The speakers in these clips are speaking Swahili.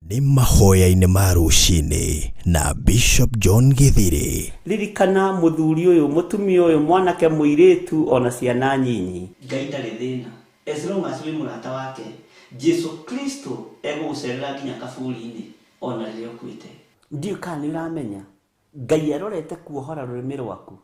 Ni mahoya-ini ma ruci-ini na Bishop John Githiri. Ririkana muthuri uyu mutumia uyu mwanake muiritu ona ciana nyinyi. Ngai ndari thina. As long as we Murata wake, Jesu Kristo egucerera nginya kaburi-ini ona riria ukwite. Ndiu kana uramenya Ngai arorete kuohora rurimi rwaku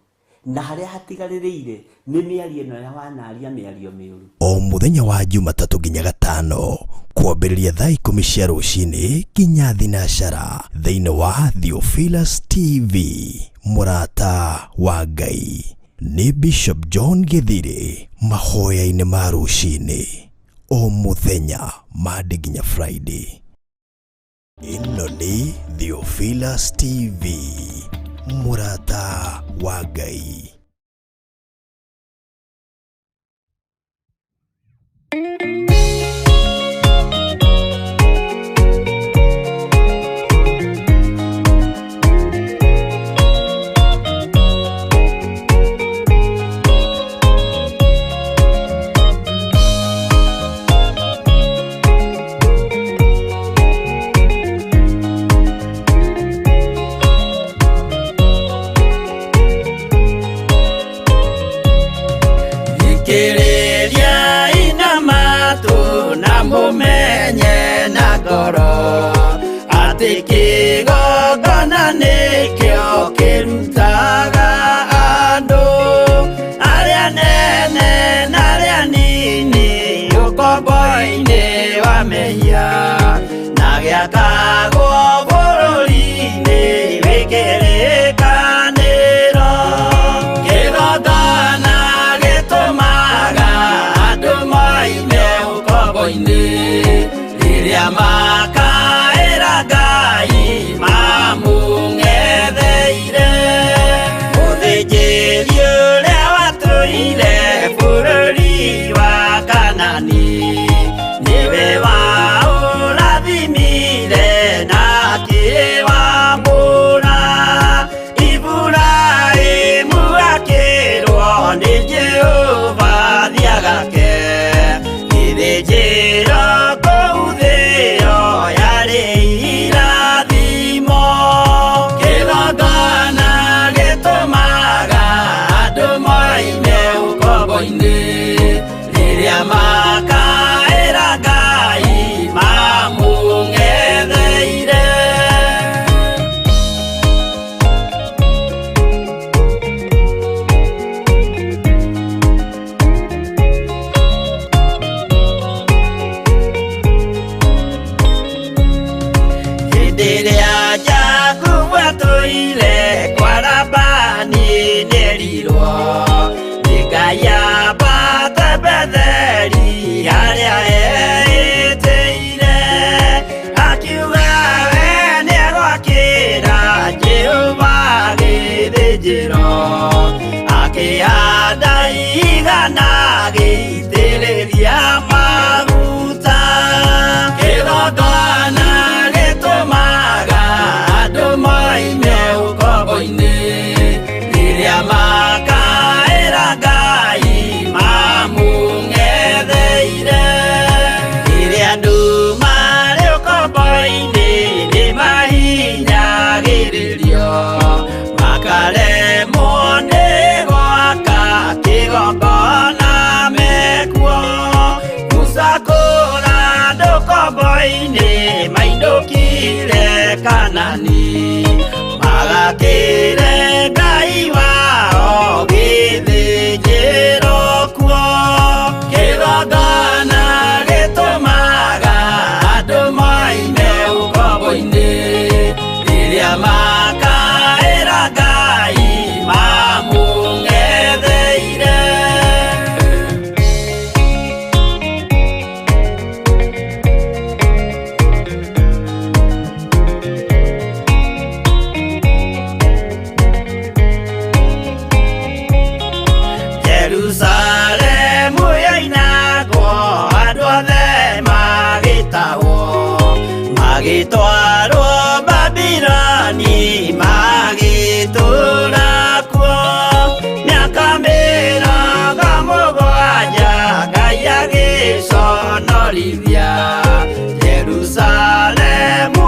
na haria hatigaririire ni miario ino ya wanaria miario miuru. O muthenya wa Jumatatu nginya Gatano kwambĩrĩria thaa 10 cia rũcinĩ nginya thinacara thĩinĩ wa Theophilus TV. Murata wa Ngai ni Bishop John Githiri. Mahoya-ini ma ruci-ini o muthenya Monday nginya Friday. Ino ni Theophilus TV. Murata wa Ngai. Mumenye na ngoro ati kigongona nikio kirutaga andu aria nene na aria nini ukombo-ini wa mehia na giakagwo bururi-ini wikirikaniro. Kigongona gitumaga andu moime ukombo-ini riria makaira Ngai mamung'etheire. Mũthĩnjĩri ũrĩa watũire bũrũri wa Kanani niwe waũrathimire na akĩwamũra. Iburahĩmu akĩrwo nĩ Jehova thiagake gĩthĩnjĩro kũu thĩ ĩyo yarĩ irathimo. Kĩgongona gĩtũmaga andũ moime ũkombo-ini rĩrĩa makaĩra Ngai mamũng'etheire. Rĩrĩa Jakubu atũire kwa Labani nĩerirwo nĩ Ngai ambate Betheli harĩa eĩtĩire, akiuga we nĩegwakĩra Jehova gĩthĩnjĩro, akĩhanda igana gĩitĩrĩria maguta. Kĩgongona gĩtũmaga andũ moime ũkombo-ini rĩrĩa makaĩra Ngai mamũng'etheire. Rĩrĩa andũ marĩ ũkombo-ini nĩmahinyagĩrĩrio makaremwo nĩ gwaka kĩgongona mekuo. Gũcakũra andũ ũkombo-ini mainũkire Kanani magakĩre Ngai wao gĩthĩnjĩro kuo. Kĩgongona gĩtũmaga andũ moime ũkombo-ini rĩrĩa makaĩra Ngai mamũng'etheire. Jerusalemu yainagwo andũ othe magĩtahwo magĩtwarwo Babironi magĩtũũra kuo mĩaka 70 Ngai agĩconorithia Jerusalemu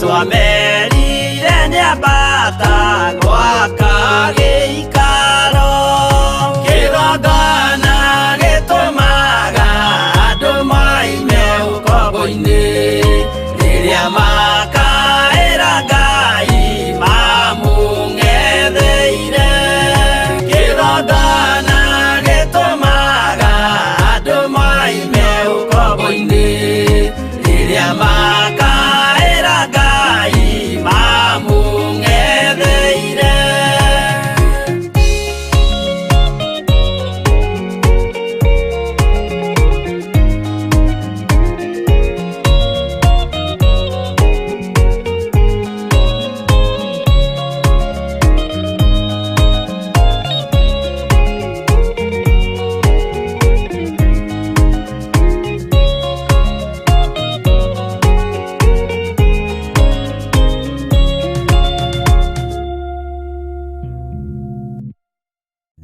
Jesu amerire niambata gwaka gĩikaro kĩgongona gĩtũmaga andũ maime ũkombo-inĩ rĩrĩa makaĩra Ngai mamũng'etheire kĩgongona gĩtũmaga andũ maime ũkombo-inĩ rĩrĩa makaĩra Ngai mamũng'etheire.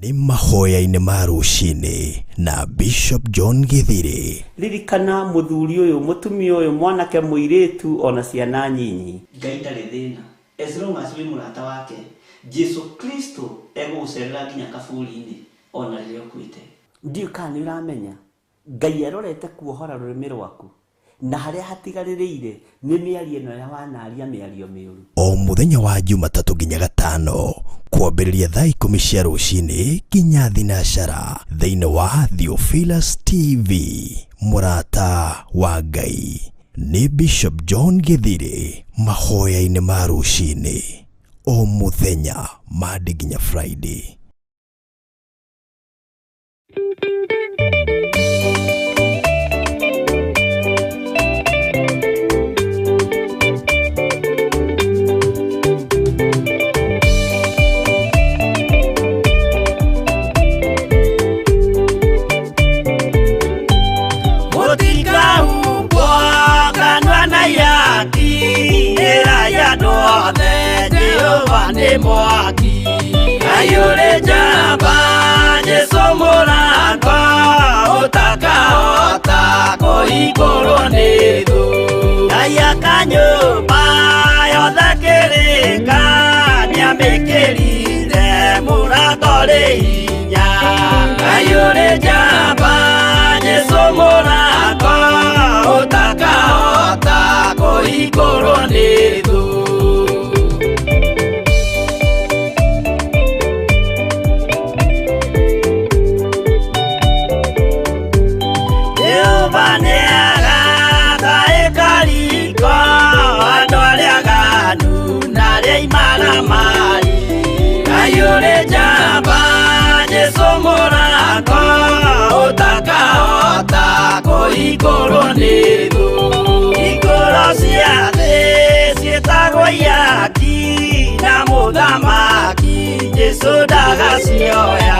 Ni mahoya-ini ma ruci-ini na Bishop John Githiri. Ririkana muthuri uyu mutumia uyu mwanake muiritu ona ciana nyinyi Ngai ndarĩ thĩna as long as we Murata wake Jesu Kristo egũgũcerera nginya kaburi-inĩ ona rĩrĩa ũkuĩte. Ndiũ kana nĩ ũramenya Ngai arorete kuohora rũrĩmĩ rwaku na harĩa hatigarĩrĩire nĩ mĩario ĩno ya wanaria mĩario mĩũru. O muthenya wa Jumatatũ nginya Gatano kwambĩrĩria thaa 10 cia rũcinĩ nginya thinacara thĩinĩ wa Theophilus TV. Murata wa Ngai nĩ Bishop John Githiri. Mahoya-ini ma ruci-ini o muthenya Monday nginya Friday. Mwaki ayure jamba Jesu Murata utakahota kũhingũrwo nĩ thũ ayaka nyũmba yothe kĩrĩka nĩamĩkĩrire mũrango ũrĩ hinya ayure jamba Jesu Murata utakahota kũhingũrwo nĩ thũ. Ayure jamba Jesu Murata utakahota kũhingũrwo nĩ thũ igũrũ cia thĩ ciĩtagwo yaki na mũthamaki Jesu ndagacioya.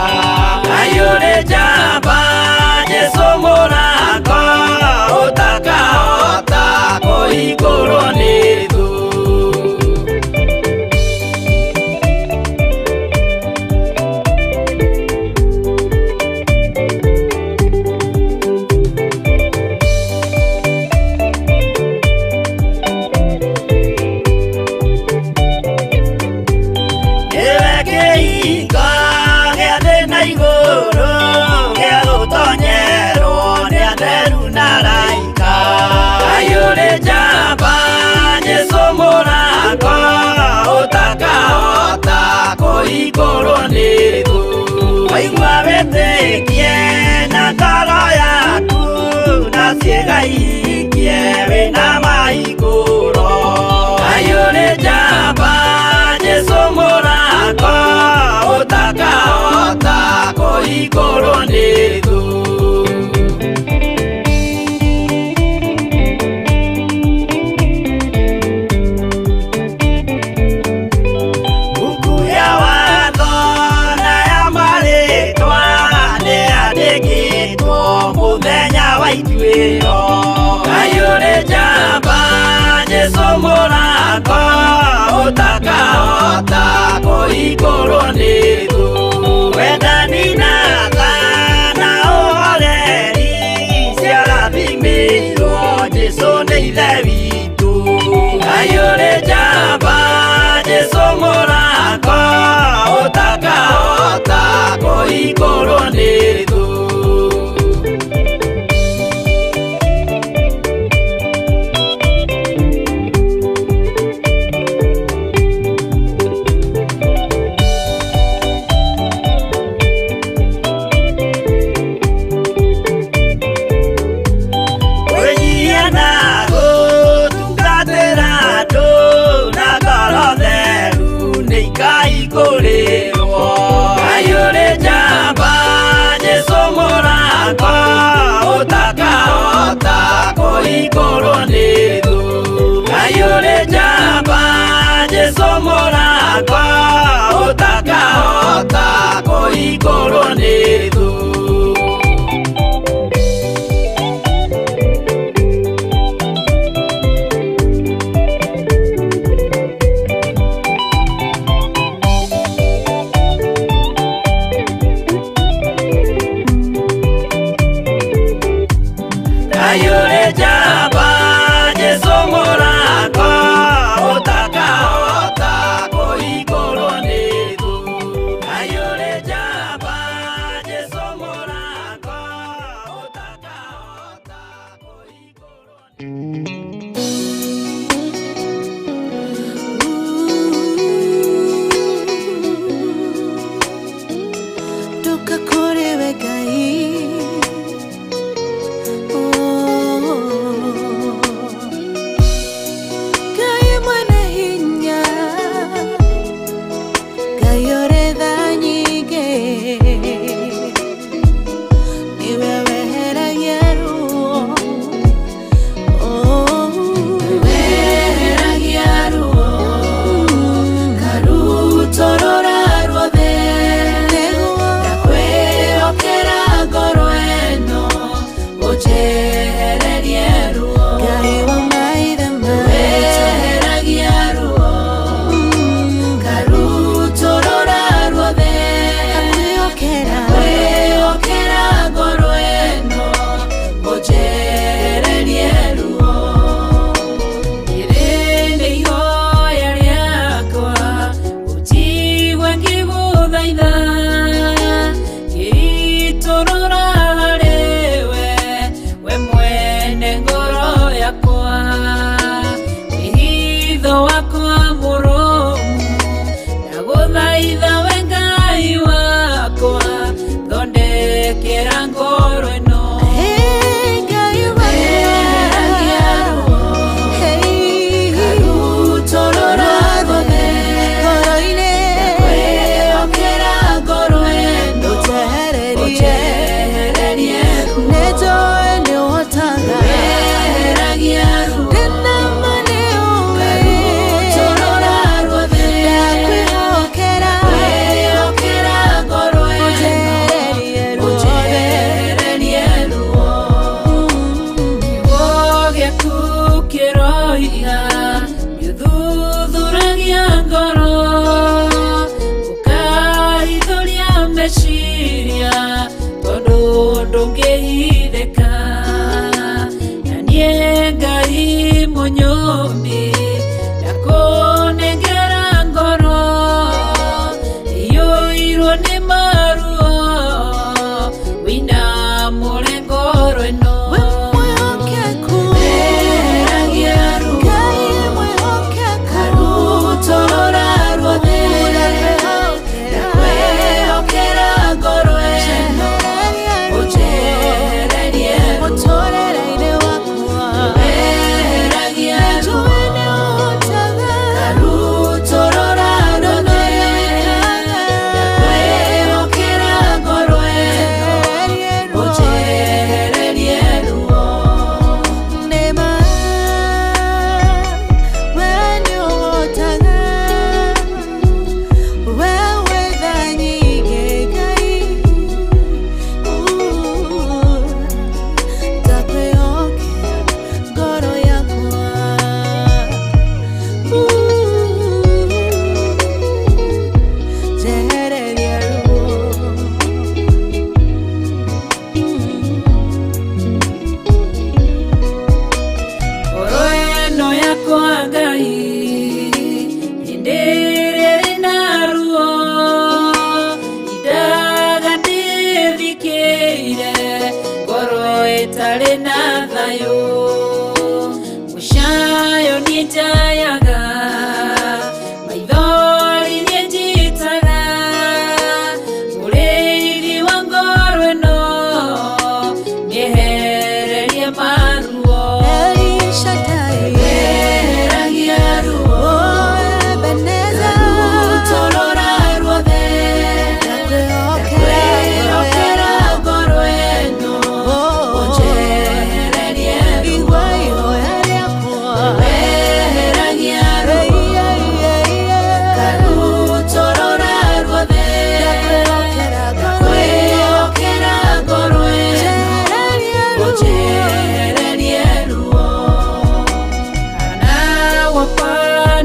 Ayure jamba Jesu Murata utakahota kũhingũrwo nĩ thũ. Ayure jamba Jesu Murata utakahota kũhingũrwo nĩ thũ waigua wĩtĩkie na ngoro yaku na ciĩga ihikie wĩna mahingũro. Ayure jamba Jesu Murata utakahota kũhingũrwo nĩ thũ. Ayure jamba Jesu Murata utakahota kũhingũrwo nĩ thũ wendani na tha na ũhoreri ciarathimĩirwo Jesu nĩ ithe witũ. Ayure Jesu Murata utakahota kũhingũrwo nĩ thũ.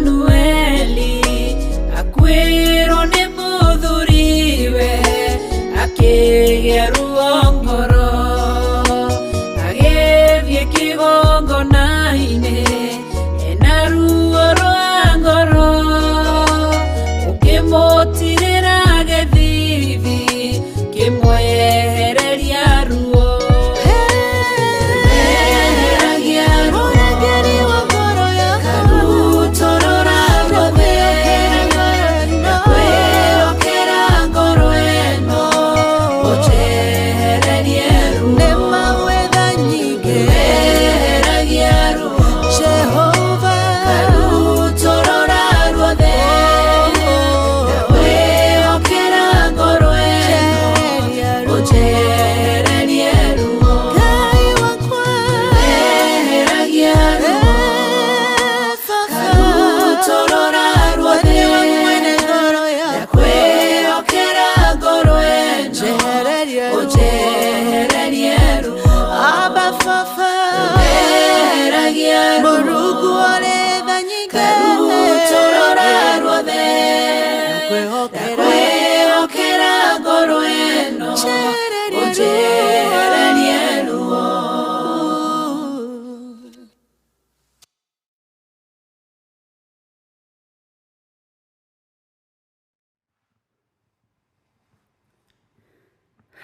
Emanueli akwĩrwo nĩ mũthuriwe akĩgĩa ruo ngoro agĩthiĩ kĩgongona-inĩ ena ruo rwa ngoro ũkĩmũtirĩra gĩthithi kĩmwehereria ruo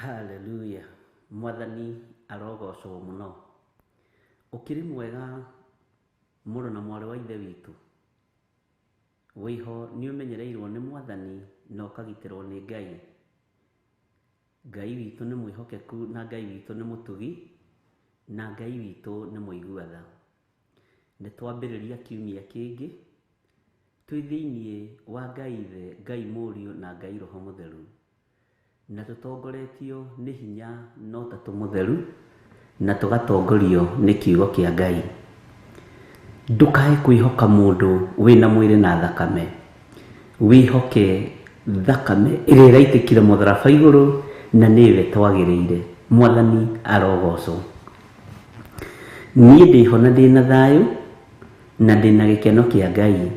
Hallelujah. Mwathani arogocwo muno. Ukiri mwega mũrũ na mwarĩ wa ithe witũ. Wĩho nĩ ũmenyereirwo nĩ Mwathani na ũkagitĩrwo nĩ Ngai. Ngai witũ nĩ mwĩhokeku na Ngai witũ nĩ mũtugi na Ngai witũ nĩ mũigua-tha. Nĩ twambĩrĩria kiumia kĩngĩ twĩ thĩinĩ wa Ngai Ithe, Ngai Mũriũ na Ngai Roho Mũtheru. Na tũtongoretio nĩ hinya na ũtatũ mũtheru na tũgatongorio nĩ kiugo kĩa Ngai. Ndũkae kwĩhoka mũndũ wĩna mwĩrĩ na thakame, wĩhoke thakame ĩrĩa ĩraitĩkire mũtharaba igũrũ na nĩwe twagĩrĩire. Mwathani arogocwo. Niĩ ndĩho na ndĩna thayũ na ndĩna gĩkeno kĩa Ngai,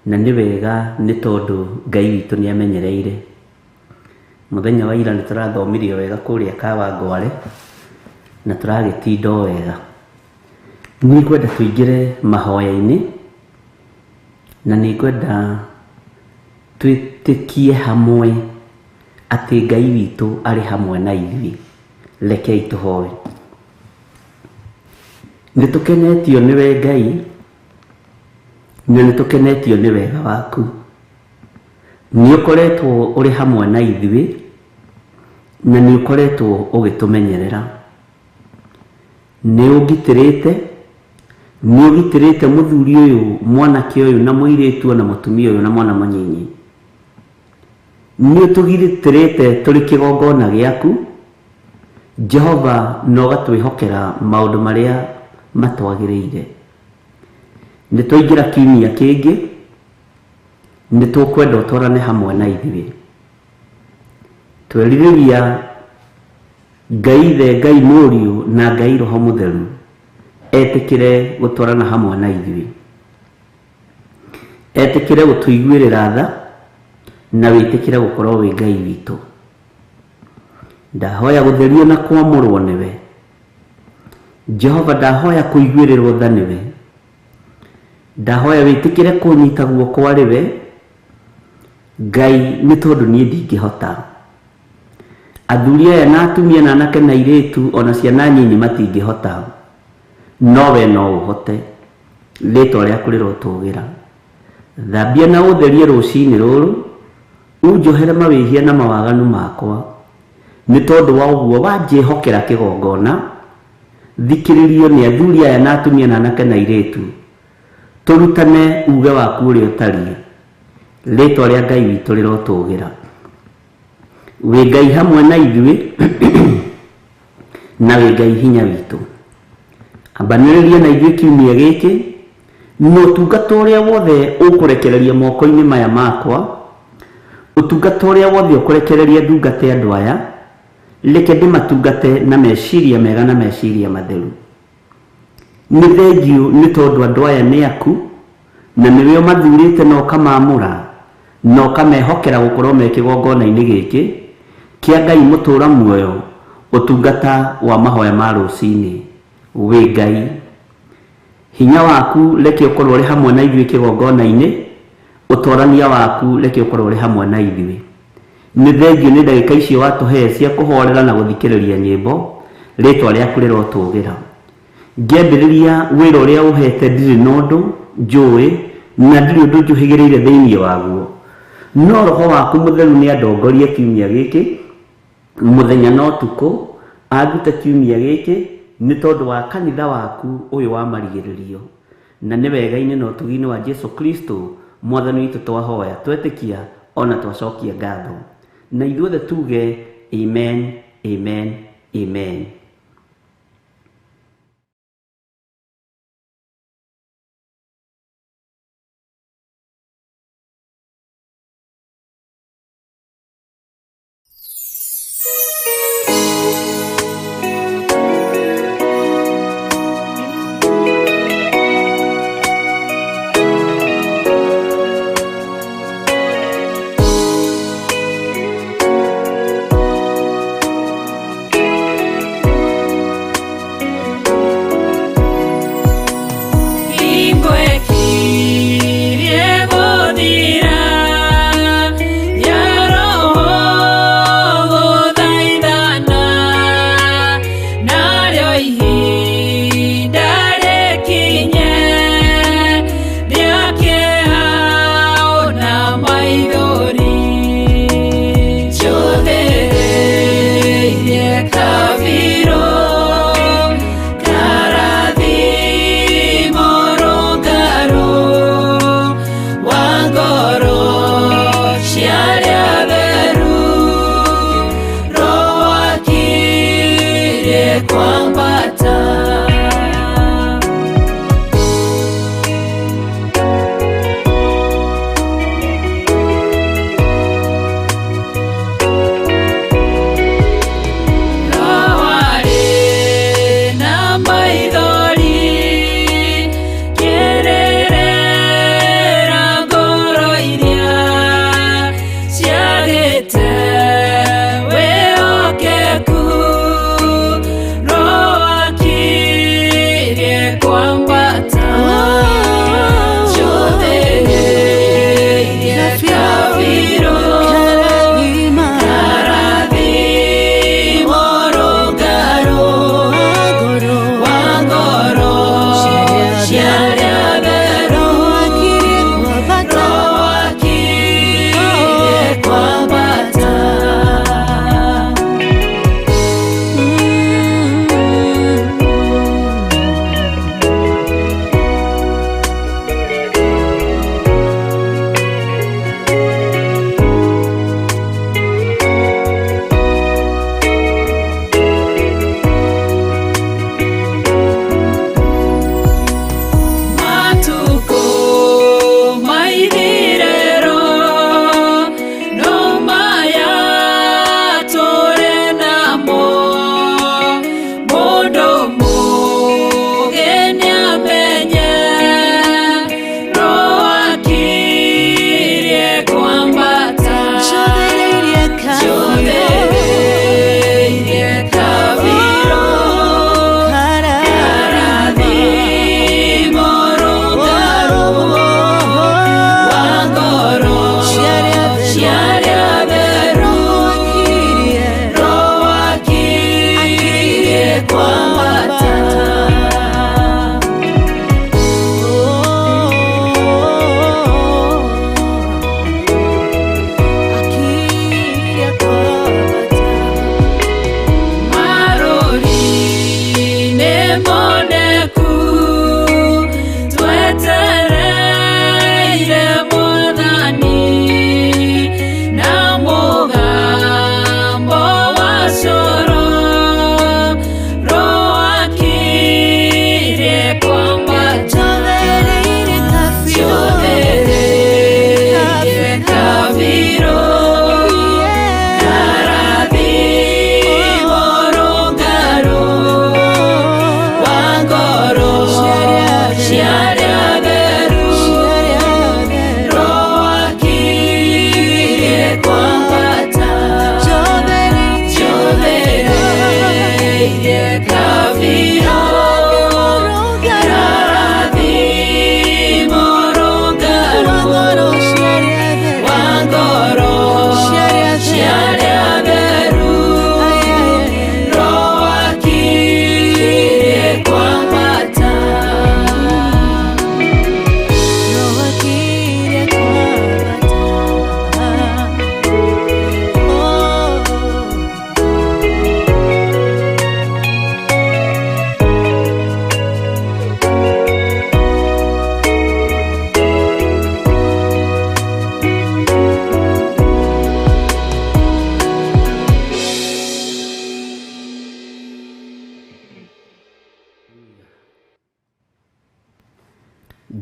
na nĩ wega nĩ tondũ Ngai witũ nĩ amenyereire. Mũthenya wa ira nĩ tũrathomirio wega kũrĩa Kawangware na tũragĩtinda wega. Nĩ ngwenda tũingĩre mahoya-inĩ na nĩ ngwenda twĩtĩkie hamwe atĩ Ngai witũ arĩ hamwe na ithuĩ. Rekei tũhoe. Nĩ tũkenetio nĩwe Ngai na nĩ tũkenetio nĩ wega waku. Nĩ ũkoretwo ũrĩ hamwe na ithuĩ na nĩ ũkoretwo ũgĩtũmenyerera. Nĩ ũgitĩrĩte mũthuri ũyũ, mwanake ũyũ na mũirĩtu ona mũtumia ũyũ na mwana mũnyinyi. Nĩ ũtũgitĩrĩte tũrĩ kĩgongona gĩaku Jehova, na ũgatwĩhokera maũndũ marĩa matwagĩrĩire. Nĩ twaingĩra kiumia kĩngĩ, nĩ tũkwenda ũtwarane hamwe na ithuĩ. Twerirĩria Ngai Ithe, Ngai Mũriũ na Ngai Roho Mũtheru etĩkĩre gũtwarana hamwe na ithuĩ. Etĩkĩre gũtũiguĩrĩra tha na wĩtĩkĩre gũkorwo wĩ Ngai witũ. Ndahoya gũtherio na kwamũrwo nĩwe. Jehova, ndahoya kũiguĩrĩrwo tha nĩwe. Ndahoya wĩtĩkĩre kũnyita guoko rĩwe Ngai, nĩ tondũ niĩ ndingĩhota. Athuri aya na atumia na anake na airĩtu ona ciana nyinyi matingĩhota, no we no ũhote. Rĩĩtwa rĩaku rĩrotũgĩra. Thambia na ũtherie rũci-inĩ rũrũ, unjohere mawĩhia na mawaganu makwa. Nĩ tondũ wa ũguo wanjĩhokera kĩgongona, thikĩrĩrio nĩ athuri aya na atumia na anake na airĩtu. Tũrutane uge waku ũrĩa ũtariĩ. Rĩĩtwa rĩa Ngai witũ rĩrotũgĩra. Wĩ Ngai hamwe na ithuĩ na wĩ Ngai hinya witũ. Ambanĩrĩria na ithuĩ kiumia gĩkĩ, na ũtungata ũrĩa wothe ũkũrekereria moko-inĩ maya makwa, ũtungata ũrĩa wothe ũkũrekereria ndungate andũ aya, reke ndĩmatungate na meciria mega na meciria matheru. Nĩ thengiũ nĩ tondũ andũ aya nĩ aku na nĩwe mathurĩte na ũkamamũra na ũkamehokera gũkorwo me kĩgongona-inĩ gĩkĩ kĩa Ngai mũtũra muoyo, ũtungata wa mahoya ma rũci-ini. Wĩ Ngai, hinya waku reke ũkorwo ũrĩ hamwe na ithuĩ kĩgongona-inĩ, ũtorania waku reke ũkorwo ũrĩ hamwe na ithuĩ. Nĩ thengio nĩ ndagĩka icio watũhe cia kũhorera na gũthikĩrĩria nyĩmbo, rĩtwa rĩaku rĩrotũgĩra. Ngĩambĩrĩria wĩra ũrĩa ũhete ndirĩ na ũndũ njũĩ na ndirĩ ũndũ njũhĩgĩrĩire thĩinĩ waguo, no roho waku mũtheru nĩ andongorie kiumia gĩkĩ, mũthenya na ũtukũ, andute kiumia gĩkĩ nĩ tondũ wa kanitha waku ũyũ wa marigĩrĩrio. Na nĩ wega-inĩ na ũtugi-inĩ wa Jesu Kristo mwathani witũ twahoya, twetĩkia ona twacokia ngatho. Na ithuothe tuge amen, amen, amen.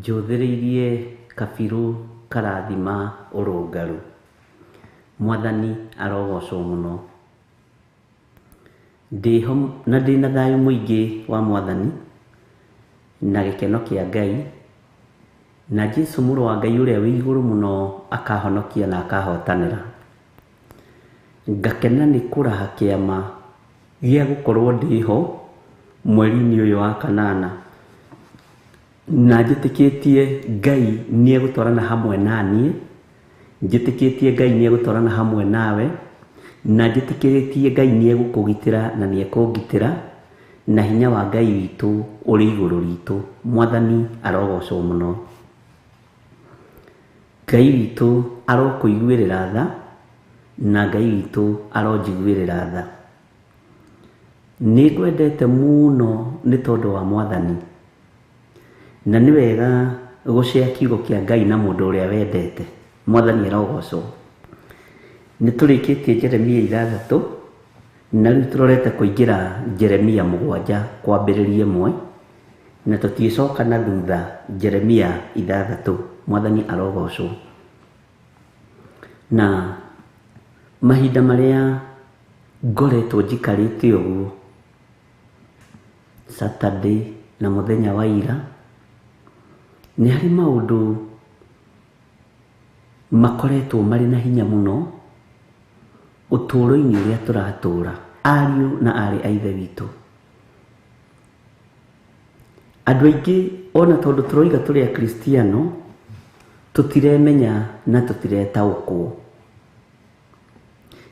Njũthĩrĩirie kabiru karathima ũrũngarũ. Mwathani arogocwo mũno. Ndĩho na ndĩna thayũ mũingĩ wa Mwathani na gĩkeno kĩa Ngai na Jesũ mũrũ wa Ngai ũrĩa wĩ igũrũ mũno akahonokia na akahotanĩra. Ngakena nĩ kũraha kĩama gĩa gũkorwo ndĩho mweri-inĩ ũyũ wa kanana, na njĩtĩkĩtie Ngai nĩ egũtwarana hamwe naniĩ, njĩtĩkĩtie Ngai nĩ egũtwarana hamwe nawe, na njĩtĩkĩtie Ngai nĩ egũkũgitĩra na nĩ ekũngitĩra, na hinya wa Ngai witũ ũrĩ igũrũ ritũ. Mwathani arogocwo mũno. Ngai witũ arokũiguĩrĩra tha na Ngai witũ aronjiguĩrĩra tha. Nĩ ngwendete mũno nĩ tondũ wa Mwathani, na nĩ wega gũcea kiugo kĩa Ngai na mũndũ ũrĩa wendete. Mwathani arogocwo. Nĩ tũrĩkĩtie Jeremia 6 na rĩu tũrorete kũingĩra Jeremia 7 kwambĩrĩria 1 na tũtiĩcoka na thutha Jeremia 6. Mwathani arogocwo. Na mahinda marĩa ngoretwo njikarĩte ũguo Saturday na mũthenya wa ira, nĩ harĩ maũndũ makoretwo marĩ na hinya mũno ũtũũro-inĩ ũrĩa tũratũũra, ariũ na arĩ a ithe witũ. Andũ aingĩ ona tondũ tũroiga tũrĩ Akristiano tũtiremenya na tũtiretaũkwo.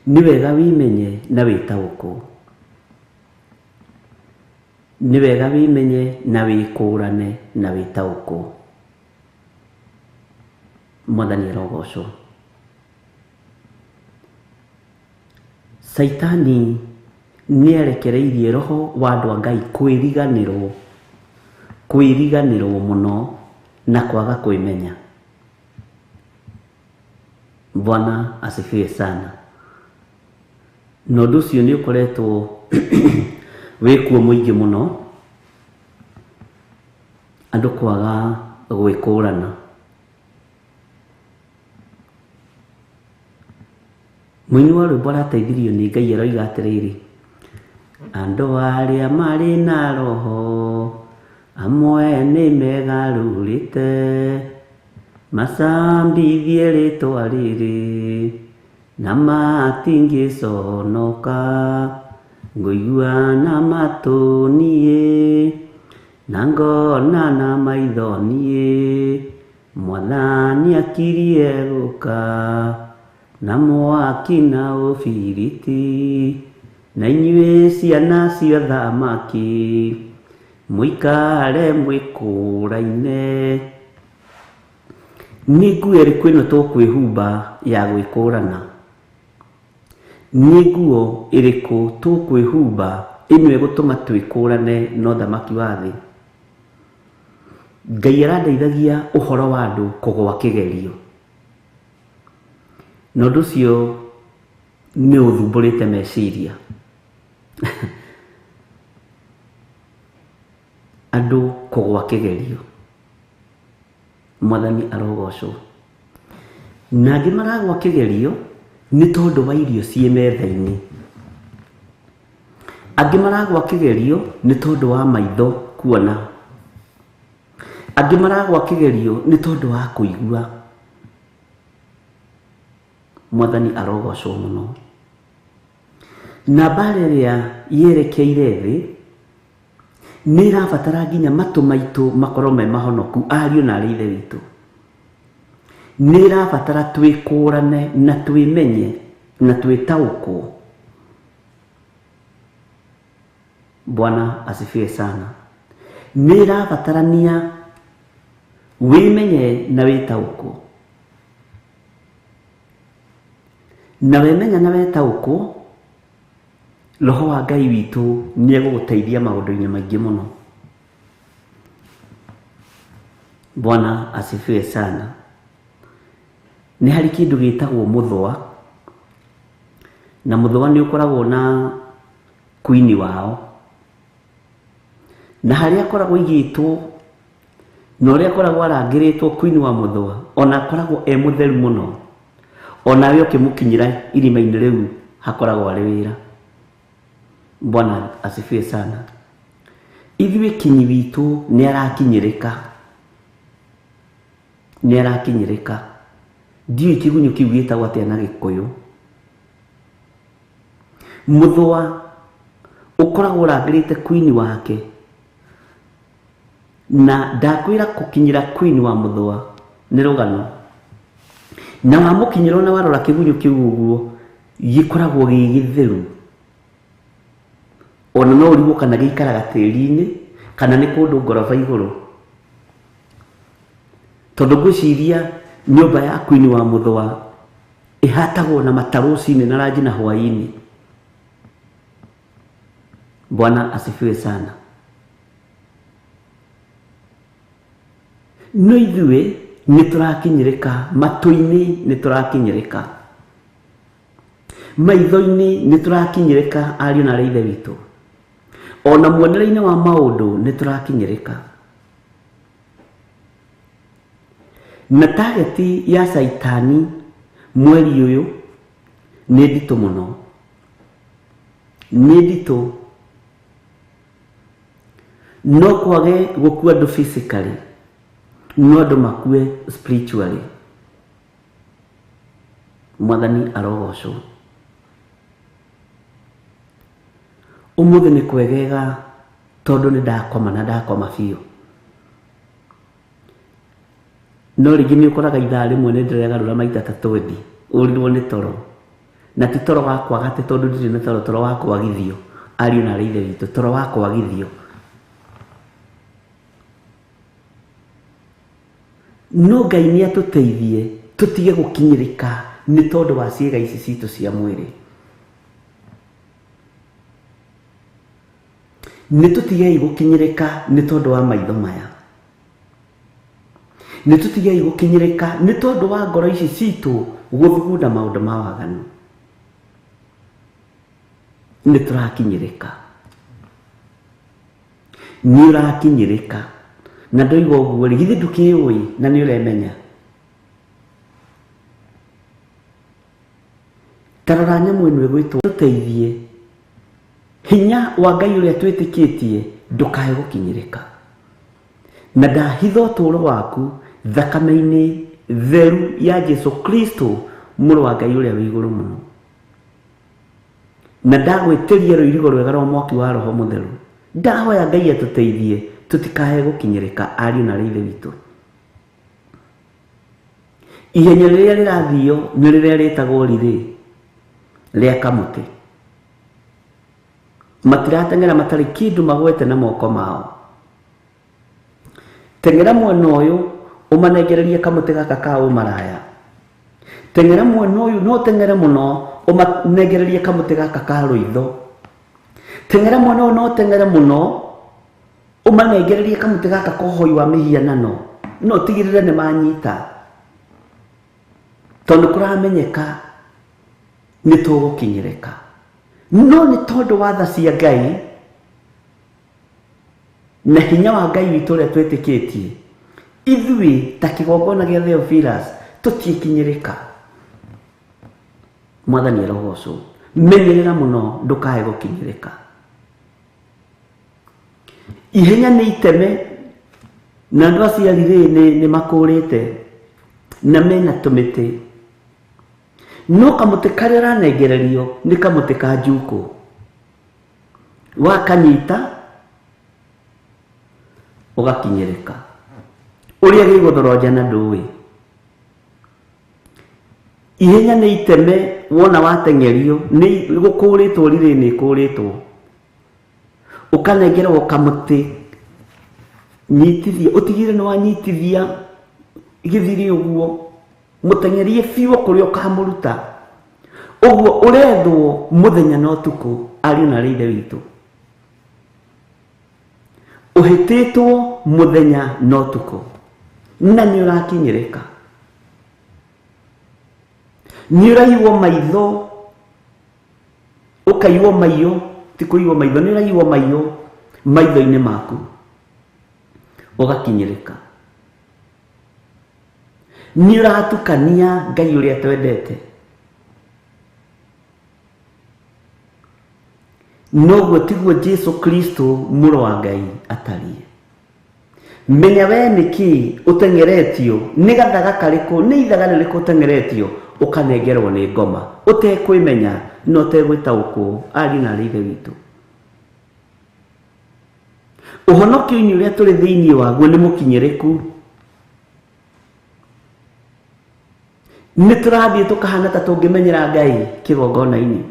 Nĩ wega wimenye na wĩtaũkwo. Nĩ wega wimenye na wĩkũrane na wĩtaũkwo. Mwathani arogocwo. Saitani nĩ arekereirie roho wa andũ a Ngai kwĩriganĩrwo mũno na kwaga kwĩmenya. Bwana asifiwe sana. Na ũndũ ũcio nĩ ũkoretwo wĩkuo mũingĩ mũno, andũ kwaga gwĩkũrana. Mũini wa rwĩmbo arateithirio nĩ Ngai aroiga atĩrĩrĩ, andũ arĩa marĩ na roho amwe nĩ megarũrĩte macambithie rĩtwa rĩrĩ na matingĩconoka, ngũigua na matũ niĩ na ngona na maitho niĩ, Mwathani akirie gũka na mwaki na ũbiriti, na inyuĩ ciana cia thamaki mũikare mwĩkũraine. Nĩ nguo ĩrĩkũ ĩno tũkwĩhumba ya gwĩkũrana? Nĩ nguo ĩrĩkũ tũkwĩhumba ĩno ĩgũtũma twĩkũrane na ũthamaki wa thĩ? Ngai arandeithagia ũhoro wa andũ kũgwa kĩgerio, na ũndũ ũcio nĩ ũthumbũrĩte meciria. Andũ kũgwa kĩgerio. Mwathani arogocwo. Na angĩ maragwa kĩgerio nĩ tondũ wa irio ciĩ metha-inĩ. Angĩ maragwa kĩgerio nĩ tondũ wa maitho kuona. Angĩ maragwa kĩgerio nĩ tondũ wa kũigua. Mwathani arogocwo mũno. Na mbara ĩrĩa yerekeire thĩ nĩ ĩrabatara nginya matũ maitũ makorwo me mahonoku, ariũ na arĩ ithe witũ. Nĩ ĩrabatara twĩkũrane na twĩmenye na twĩtaũkwo. Bwana asifiwe sana. Nĩ ĩrabatarania wĩmenye na wĩtaũkwo. Na wĩmenya na wĩtaũkwo, Roho wa Ngai witũ nĩ egũgũteithia maũndũ-inĩ maingĩ mũno. Bwana asifiwe sana. Nĩ harĩ kĩndũ gĩtagwo mũthwa, na mũthwa nĩ ũkoragwo na queen wao, na harĩa akoragwo igĩtwo no ria koragwo arangĩrĩtwo queen wa mũthũa ona koragwo mũtheru mũno ona we ũkĩmũkinyĩra irima-inĩ rĩu hakoragwo arĩ wĩra. Bwana asifiwe sana. Ithuĩ kinyi witũ nĩ arakinyĩrĩka. Ndiũĩ kĩgunyũ kĩu gĩtagwo atĩa na Gĩkũyũ. Mũthũa ũkoragwo ũrangĩrĩte queen wake, na ndakwĩra gũkinyĩra queen wa mũthũa nĩ rũgano, na wamũkinyĩrwo na warora kĩgunyũ kĩu ũguo gĩkoragwo gĩ gĩtheru, ona no ũrigwo kana gĩikaraga tĩri-inĩ kana nĩ kũndũ ngoroba igũrũ, tondũ ngwĩciria nyũmba ya queen wa mũthũa ĩhatagwo na mata rũci-inĩ na ranji na hwaĩ-inĩ. Bwana asifiwe sana. No ithuĩ nĩ tũrakinyĩrĩka, matũ-inĩ nĩ tũrakinyĩrĩka, maitho-inĩ nĩ tũrakinyĩrĩka, ariũ na ithe witũ, ona muonere-inĩ wa maũndũ nĩ tũrakinyĩrĩka. Na targeti ya Saitani mweri ũyũ nĩ nditũ mũno, nĩ nditũ. No kwage gũkua andũ physically, no andũ makue spiritually. Mwathani arogocwo. Ũmũthĩ nĩ kwegega tondũ nĩ ndakoma biũ. No rĩngĩ nĩ ũkoraga ithaa rĩmwe nĩ ndĩregarũra maita ta twendi, ũrirwo nĩ toro, na ti toro wa kwaga atĩ tondũ ndirĩ na toro wa kwagithio. Ariũ na ithe witũ, toro wa kwagithio. No Ngai nĩ atũteithie tũtige gũkinyĩrĩka nĩ tondũ wa ciĩga ici citũ cia mwĩrĩ. Nĩ tũtigei gũkinyĩrĩka nĩ tondũ wa maitho maya. Nĩ tũtigei gũkinyĩrĩka nĩ tondũ wa ngoro ici citũ gũthugunda maũndũ ma waganu. Nĩ tũrakinyĩrĩka. Nĩ ũrakinyĩrĩka. Na ndoiga ũguo rĩ, githĩ ndũkĩũĩ na nĩ ũremenya. Tarora nyamũ ĩno ĩgwĩtwo tũteithie. Hinya wa Ngai ũrĩa twĩtĩkĩtie ndũkae gũkinyĩrĩka. Na ndahitha ũtũũro waku thakame-inĩ theru ya Jesu Kristo, mũrũ wa Ngai ũrĩa wĩ igũrũ mũno. Na ndagwĩtĩria rũirigo rwega rwa mwaki wa Roho Mũtheru. Ndahoya Ngai atũteithie tũtikae gũkinyĩrĩka, ariũ na ithe witũ. Ihenya rĩrĩa rĩrathio nĩ rĩrĩa rĩtagwo rĩa kamũtĩ. Matirateng'era matarĩ kĩndũ magwete na moko mao. Teng'era mwena ũyũ ũmanengererie kamũtĩ gaka ka ũmaraya. Teng'era mwena ũyũ no teng'ere mũno ũmanengererie kamũtĩ gaka ka rũitho. Teng'era mwena ũyũ no teng'ere mũno ũmanengererie kamũtĩ gaka ka ũhoi wa mĩhianano. No tigĩrĩre nĩ manyita, tondũ kũramenyeka nĩ tũgũkinyĩrĩka. No nĩ tondũ wa tha cia Ngai na hinya wa Ngai witũ ũrĩa twĩtĩkĩtie, ithuĩ ta kĩgongona gĩa Theophilus tũtiĩkinyĩrĩka. Mwathani arogocwo. Menyerera mũno ndũkae gũkinyĩrĩka. Ihenya nĩ iteme, na andũ aciari nĩ makũrĩte na mena tũmĩtĩ. No kamũtĩ karĩa ũranengererio nĩ kamũtĩ ka njukũ. Wakanyita ũgakinyĩrĩka. Ũrĩa gĩgũthoroja na ndũĩ. Ihenya nĩ iteme, wona wateng'erio nĩ gũkũrĩtwo, rĩrĩ nĩ kũrĩtwo. Ũkanengerwo kamũtĩ, nyitithia, ũtigĩrĩre nĩ wanyitithia gĩthiri ũguo, mũteng'erie biũ kũrĩa ũkamũruta. Ũguo ũrethwo mũthenya na ũtukũ, ariũ na ithe witũ. Ũhĩtĩtwo mũthenya na ũtukũ, na nĩ ũrakinyĩrĩka. Nĩ ũraiywo maitho, ũkaiywo maiyo, ti kũiywo maitho, nĩ ũraiywo maiyo maitho-inĩ maku, ũgakinyĩrĩka. ni uratukania Ngai uria twendete. Noguo tiguo Jesu Kristo mũrũ wa Ngai atariĩ. Menya we niki utengeretio ni gathaga kariku ni ithaga ririku utengeretio ukanengerwo ni ngoma utekwimenya no tegwitaũkwo ari na ithe witũ. Ũhonokio-inĩ ũrĩa tũrĩ thĩinĩ waguo nĩ mũkinyĩrĩku. Nĩ tũrathiĩ tũkahana ta tũngĩmenyera Ngai kĩgongona-inĩ.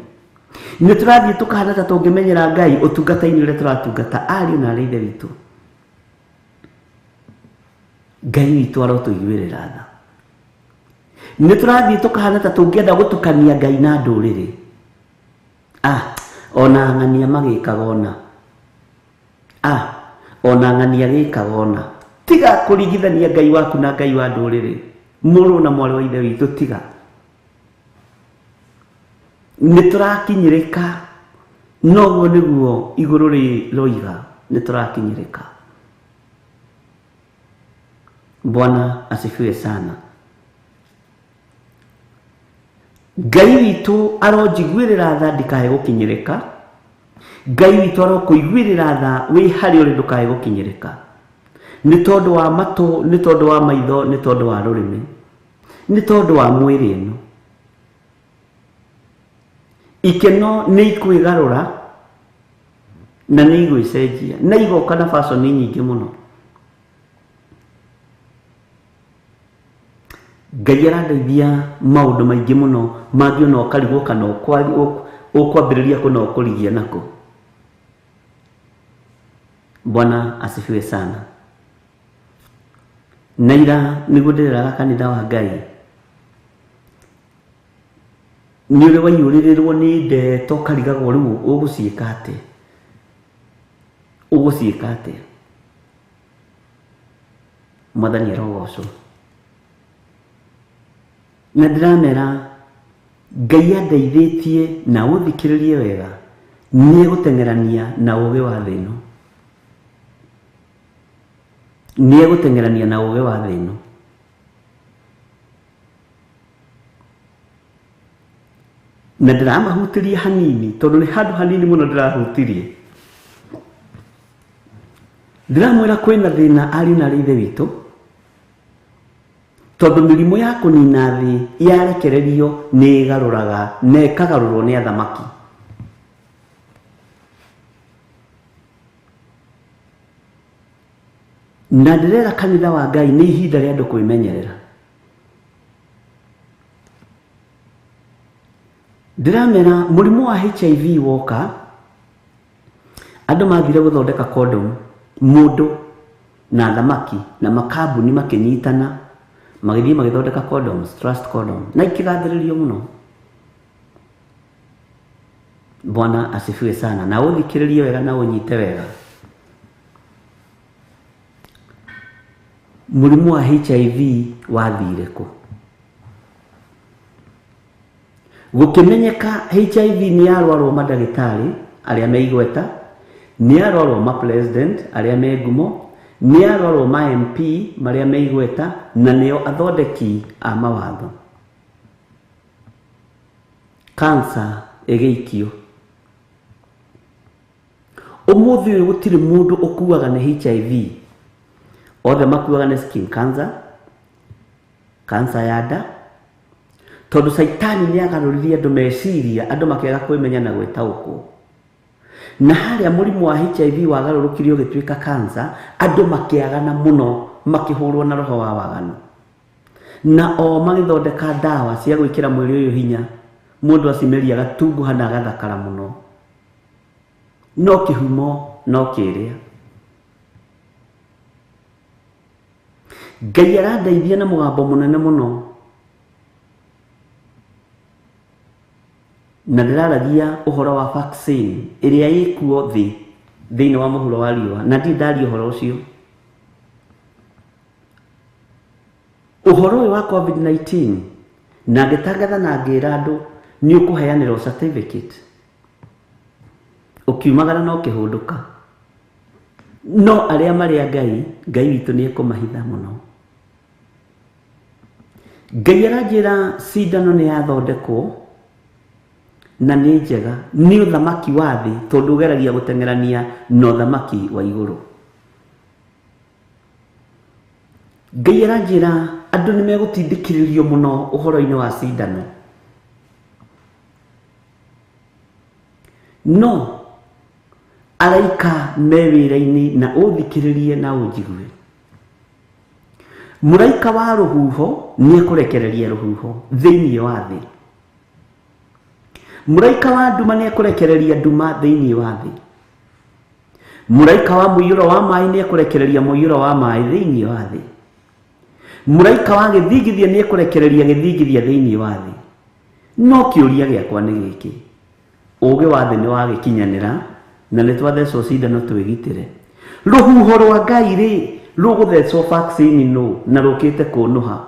Nĩ tũrathiĩ tũkahana ta tũngĩmenyera Ngai ũtungata-inĩ ũrĩa tũratungata ari na ithe witũ. Ngai witũ arotũiguĩrĩra tha. Nĩ tũrathiĩ tũkahana ta tũngĩenda gũtukania Ngai na ndũrĩrĩ. Ona ang'ania magĩkaga ona. Ona ang'ania gĩkaga ona. Tiga kũringithania Ngai waku na Ngai wa ndũrĩrĩ. Mũrũ na mwarĩ wa ithe witũ tiga. Nĩ tũrakinyĩrĩka. Noguo nĩguo igũrũ rĩroiga nĩ tũrakinyĩrĩka. Bwana asifiwe sana. Ngai witũ aronjiguĩrĩra tha ndikae gũkinyĩrĩka. Ngai witũ arokũiguĩrĩra tha wĩ harĩ ũrĩ ndũkae gũkinyĩrĩka. Nĩ tondũ wa matũ, nĩ tondũ wa maitho, nĩ tondũ wa rũrĩmĩ, nĩ tondũ wa mwĩrĩ ĩno. Ikeno nĩ ikwĩgarũra na nĩ igwĩcenjia na igoka na fashion nyingĩ mũno. Ngai arandeithia maũndũ maingĩ mũno mangĩona ũkarigwo kana ũkwambĩrĩria kũna ũkũrigia nako. Bwana asifiwe sana. Naira nĩguo ndĩreraga kanitha wa Ngai. Nĩ ũrĩ waiyũrĩrĩrwo nĩ ndeto karigagwo rĩu ũgũciĩka atĩa. Ũgũciĩka atĩa. Mwathani arogocwo. Na ndĩramera Ngai andeithĩtie na ũthikĩrĩrie wega nĩ egũtengerania na ũũgĩ wa thĩ ĩno. Nĩ egũtengerania na ũũgĩ wa thĩ ĩno. Na ndĩramahutirie hanini tondũ nĩ handũ hanini mũno ndĩrahutirie. Ndĩramwĩra kwĩna thĩna ari na ithe witũ. Tondũ mĩrimũ ya kũnina thĩ yarekererio nĩ ĩgarũraga na ĩkagarũrwo nĩ athamaki. Na ndĩrera kanitha wa Ngai nĩ ihinda rĩa andũ kwĩmenyerera. Ndĩramera mũrimũ wa HIV woka, andũ mathire gũthondeka condom, mũndũ na athamaki na makambuni makĩnyitana magĩthiĩ magĩthondeka condoms, trust condom, na ikĩgathĩrĩrio mũno. Bwana asifiwe sana na ũthikĩrĩrie wega na ũnyite wega. Mũrimũ wa HIV wathire kũ? Gũkĩmenyeka HIV nĩ yarwarwo mandagĩtarĩ arĩa me igweta, nĩ yarwarwo ma president arĩa me ngumo, nĩ yarwarwo ma MP marĩa me igweta, na nĩo athondeki a mawatho. Cancer ĩgĩikio. Ũmũthĩ ũyũ gũtirĩ mũndũ ũkuaga nĩ HIV. Othe makuaga nĩ skin cancer, cancer ya nda. Tondũ Saitani nĩ agarũririe andũ meciria, andũ makĩaga kwĩmenya na gwĩtaũkwo. Na harĩa mũrimũ wa HIV wagarũrũkirio ũgĩtuĩka cancer, andũ makĩagana mũno, makĩhũrwo na roho wa waganu. Na o magĩthondeka ndawa cia gwĩkĩra mwĩrĩ ũyũ hinya, mũndũ acimeria agatunguha na agathakara mũno. No kĩhumo no kĩrĩa. Ngai arandeithia na mũgambo mũnene mũno. Na ndĩraragia ũhoro wa vaccine ĩrĩa ĩkuo thĩinĩ wa mũhuro wa riũa, na ndaria ũhoro ũcio. Ũhoro ũyũ wa COVID-19 na ngĩtangatha na ngĩra andũ nĩ ũkũheanĩrwo certificate. Ũkiumagara no kĩhũndũka. No arĩa marĩa Ngai witũ nĩ ekũmahitha mũno. Ngai aranjĩra cindano nĩ yathondekwo na nĩ njega, nĩ ũthamaki wa thĩ tondũ ũgeragia gũteng'erania na ũthamaki wa igũrũ. Ngai aranjĩra andũ nĩ megũtindĩkĩrĩrio mũno ũhoro-inĩ wa cindano, no araika me wĩra-inĩ na ũthikĩrĩrie na ũnjigue. Mũraika wa rũhuho nĩ ekũrekereria rũhuho thĩinĩ wa thĩ. Mũraika wa nduma nĩ ekũrekereria nduma thĩinĩ wa thĩ. Mũraika wa mũiyũro wa maaĩ nĩ ekũrekereria mũiyũro wa maaĩ thĩinĩ wa thĩ. Mũraika wa gĩthingithia nĩ ekũrekereria gĩthingithia thĩinĩ wa thĩ. No kĩũria gĩakwa nĩ gĩkĩ, ũũgĩ wa thĩ nĩ wagĩkinyanĩra na nĩ twathecwo cindano twĩgitĩre. Rũhuho rwa Ngai rĩ rũgũthecwo vaccine no na rũkĩte kũnũha.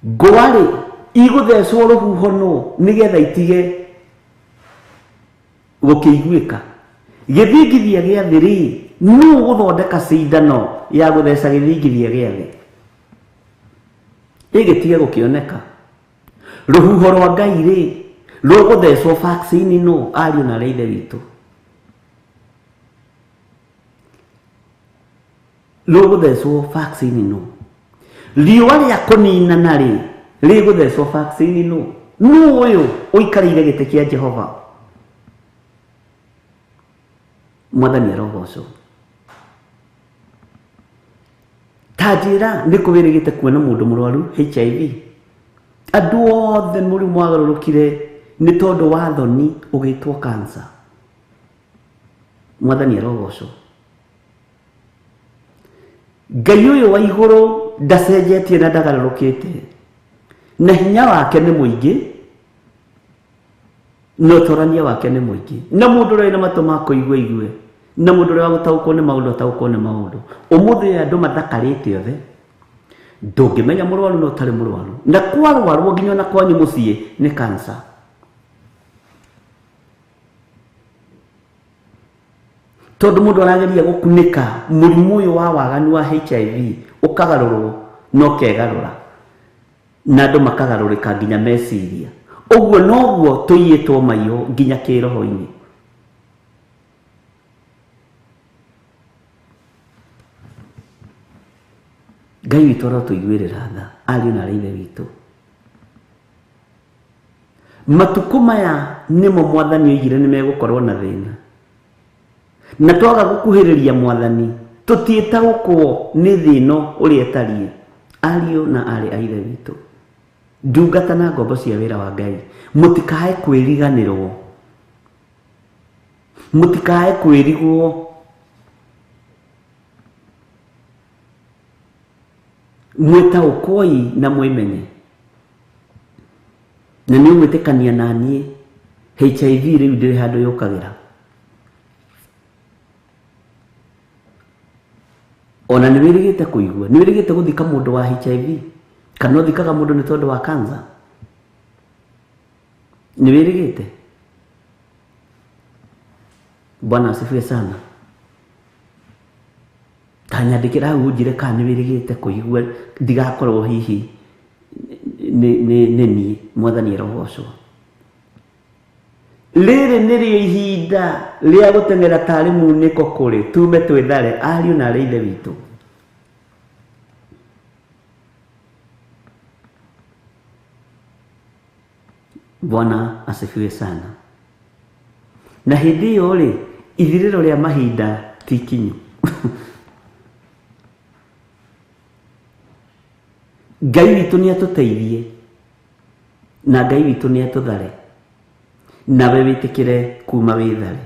Ngũa rĩ igũthecwo rũhuho no nĩgetha itige gũkĩiguĩka. Gĩthingithia gĩa thĩ rĩ nũ gũthondeka cindano ya gũtheca gĩthingithia gĩa thĩ ĩgĩtige gũkĩoneka. Rũhuho rwa Ngai rĩ rũgũthecwo vaccine no ariũ na ithe witũ. Rũgũthecwo vaccine no. Riũa rĩa kũninana rĩ rĩgũthecwo vaccine no. Nũ ũyũ ũikarĩire gĩtĩ kĩa Jehova? Mwathani arogocwo. Ta njĩra nĩ kũwĩrĩgĩte kuona mũndũ mũrwaru HIV. Andũ othe mũrimũ wagarũrũkire nĩ tondũ wa thoni ũgĩtwo cancer. Mwathani arogocwo. Ngai ũyũ wa igũrũ ndacenjetie na ndagarũrũkĩte, na hinya wake nĩ mũingĩ na ũtorania wake nĩ mũingĩ, na mũndũ ũrĩa na matũ ma kũigua igue, na mũndũ ũrĩa wa gũtaũkwo nĩ maũndũ ataũkwo nĩ maũndũ. Ũmũthĩ ũyũ andũ mathakarĩte othe, ndũngĩmenya mũrwaru na ũtarĩ mũrwaru, na kwarwarwo nginya na kwanyu mũciĩ nĩ cancer. Tondũ mũndũ arageria gũkunĩka mũrimũ ũyũ wa waganu wa HIV ũkagarũrwo na ũkegarũra na andũ makagarũrĩka nginya meciria. Ũguo noguo tũiyĩtwo maiyũ nginya kĩroho-inĩ. Ngai witũ arotũiguĩrĩra tha, ariũ na ithe witũ. Matukũ maya nĩmo Mwathani oigire nĩ megũkorwo na thĩna, na twaga gũkuhĩrĩria Mwathani tũtiĩtaũkwo nĩ thĩ ĩno ũrĩa ĩtariĩ. Ariũ na arĩ a ithe witũ, ndungata na ngombo cia wĩra wa Ngai, mũtikae kwĩriganĩrwo, mũtikae kwĩrigwo. Mwĩtaũkwoi na mwĩmenye, na nĩ ũgwĩtĩkania na niĩ HIV rĩu ndĩrĩ handũ yũkagĩra. Ona nĩ wĩrĩgĩte kũigua, nĩ wĩrĩgĩte gũthika mũndũ wa HIV, kana ũthikaga mũndũ nĩ tondũ wa cancer? Nĩ wĩrĩgĩte? Bwana asifiwe sana. Tanyandĩkĩra hau ũnjĩre kana nĩ wĩrĩgĩte kũigua, ndigakorwo hihi nĩ niĩ. Mwathani arogocwo. Rĩrĩ nĩrĩo ihinda rĩa gũteng'era tarĩ munĩko kũrĩ, tume twĩthare ariũ na arĩ ithe witũ. Bwana asifiwe sana. Na hĩndĩ ĩyo rĩ ithirĩro rĩa mahinda ti kinyu. Ngai witũ nĩ atũteithie na Ngai witũ nĩ atũthare, nawe wĩtĩkĩre kuma wĩthare.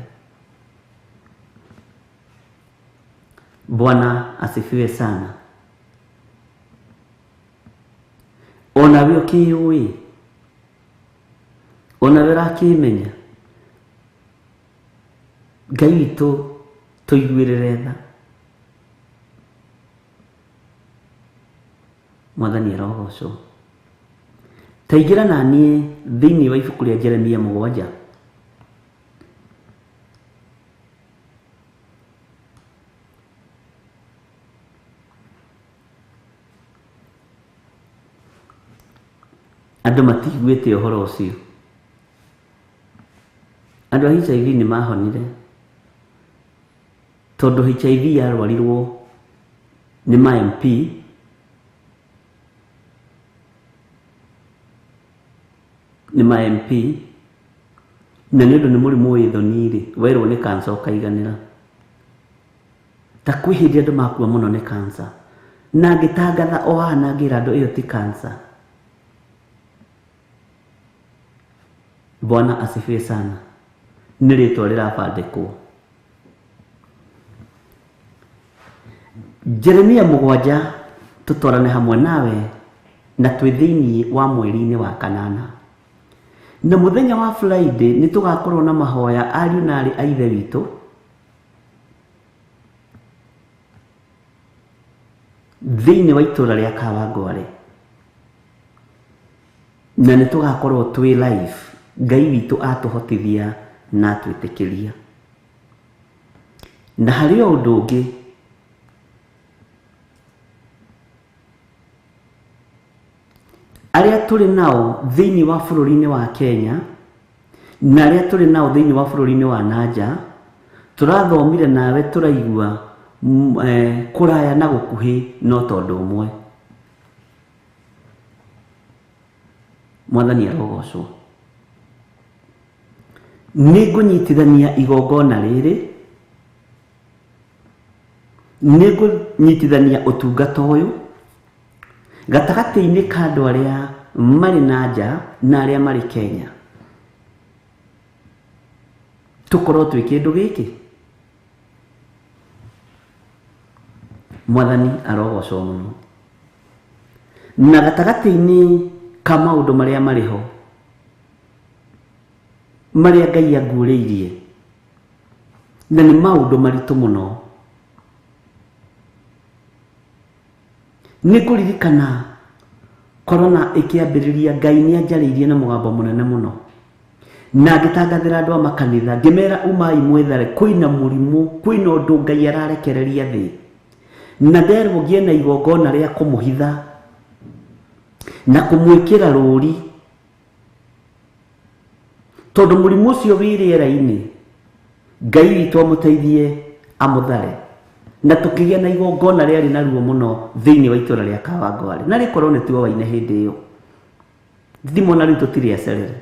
Bwana asifiwe sana. Onawe ũkĩũĩ, onawe ũrakĩmenya, Ngai witũ tũiguĩrĩre tha. Mwathani arogocwo. Ta ingĩra na niĩ thĩinĩ wa ibuku rĩa Jeremia 7. andũ matiguĩte ũhoro ũcio. Andũ a HIV nĩ mahonire tondũ HIV yarwarirwo nĩ ma MP na nĩ ũndũ nĩ mũrimũ wĩ thoni-rĩ werwo nĩ cancer ũkaiganĩra. Ta kwĩ hĩndĩ andũ makua mũno nĩ cancer na ngĩtangatha o haha na ngĩra andũ ĩyo ti cancer. Bwana asifiwe sana. Nĩ rĩtwa rĩrabandĩkwo. Jeremia 7 tũtwarane hamwe nawe na twĩ thĩinĩ wa mweri-inĩ wa kanana. Na mũthenya wa Friday nĩ tũgakorwo na mahoya ariũ na arĩ a ithe witũ thĩinĩ wa itũra rĩa Kawangware, na nĩ tũgakorwo twĩ live. Ngai witũ atũhotithia na atwĩtĩkĩria. Na harĩ o ũndũ ũngĩ, arĩa tũrĩ nao thĩinĩ wa bũrũri-inĩ wa Kenya na arĩa tũrĩ nao thĩinĩ wa bũrũri-inĩ wa nanja, tũrathomire nawe tũraigua kũraya na gũkuhĩ no tondũ ũmwe. Mwathani arogocwo. Nĩ ngũnyitithania igongona rĩrĩ, nĩ ngũnyitithania ũtungata ũyũ gatagatĩ-inĩ ka andũ arĩa marĩ na nja na arĩa marĩ Kenya. Tũkorwo twĩ kĩndũ gĩkĩ. Mwathani arogocwo mũno. Na gatagatĩ-inĩ ka maũndũ marĩa marĩ ho marĩa Ngai anguũrĩirie, na nĩ maũndũ maritũ mũno, nĩ kũririkana korona ĩkĩambĩrĩria, Ngai nĩ anjarĩirie na mũgambo mũnene mũno na ngĩtangathĩra andũ a makanitha ngĩmera umai mwĩthare, kwĩna mũrimũ, kwĩna ũndũ Ngai ararekereria thĩ, na nderwo ngĩe na igongona rĩa kũmũhitha na kũmwĩkĩra rũũri, tondũ mũrimũ ũcio wĩ rĩera-inĩ. Ngai witũ amũteithie amũthare, na tũkĩgĩa na igongona rĩarĩ na ruo mũno thĩinĩ wa itũra rĩa Kawangware, na rĩkorwo nĩ tuowaine hĩndĩ ĩyo. Ndimona rĩu tũtirĩ acerere.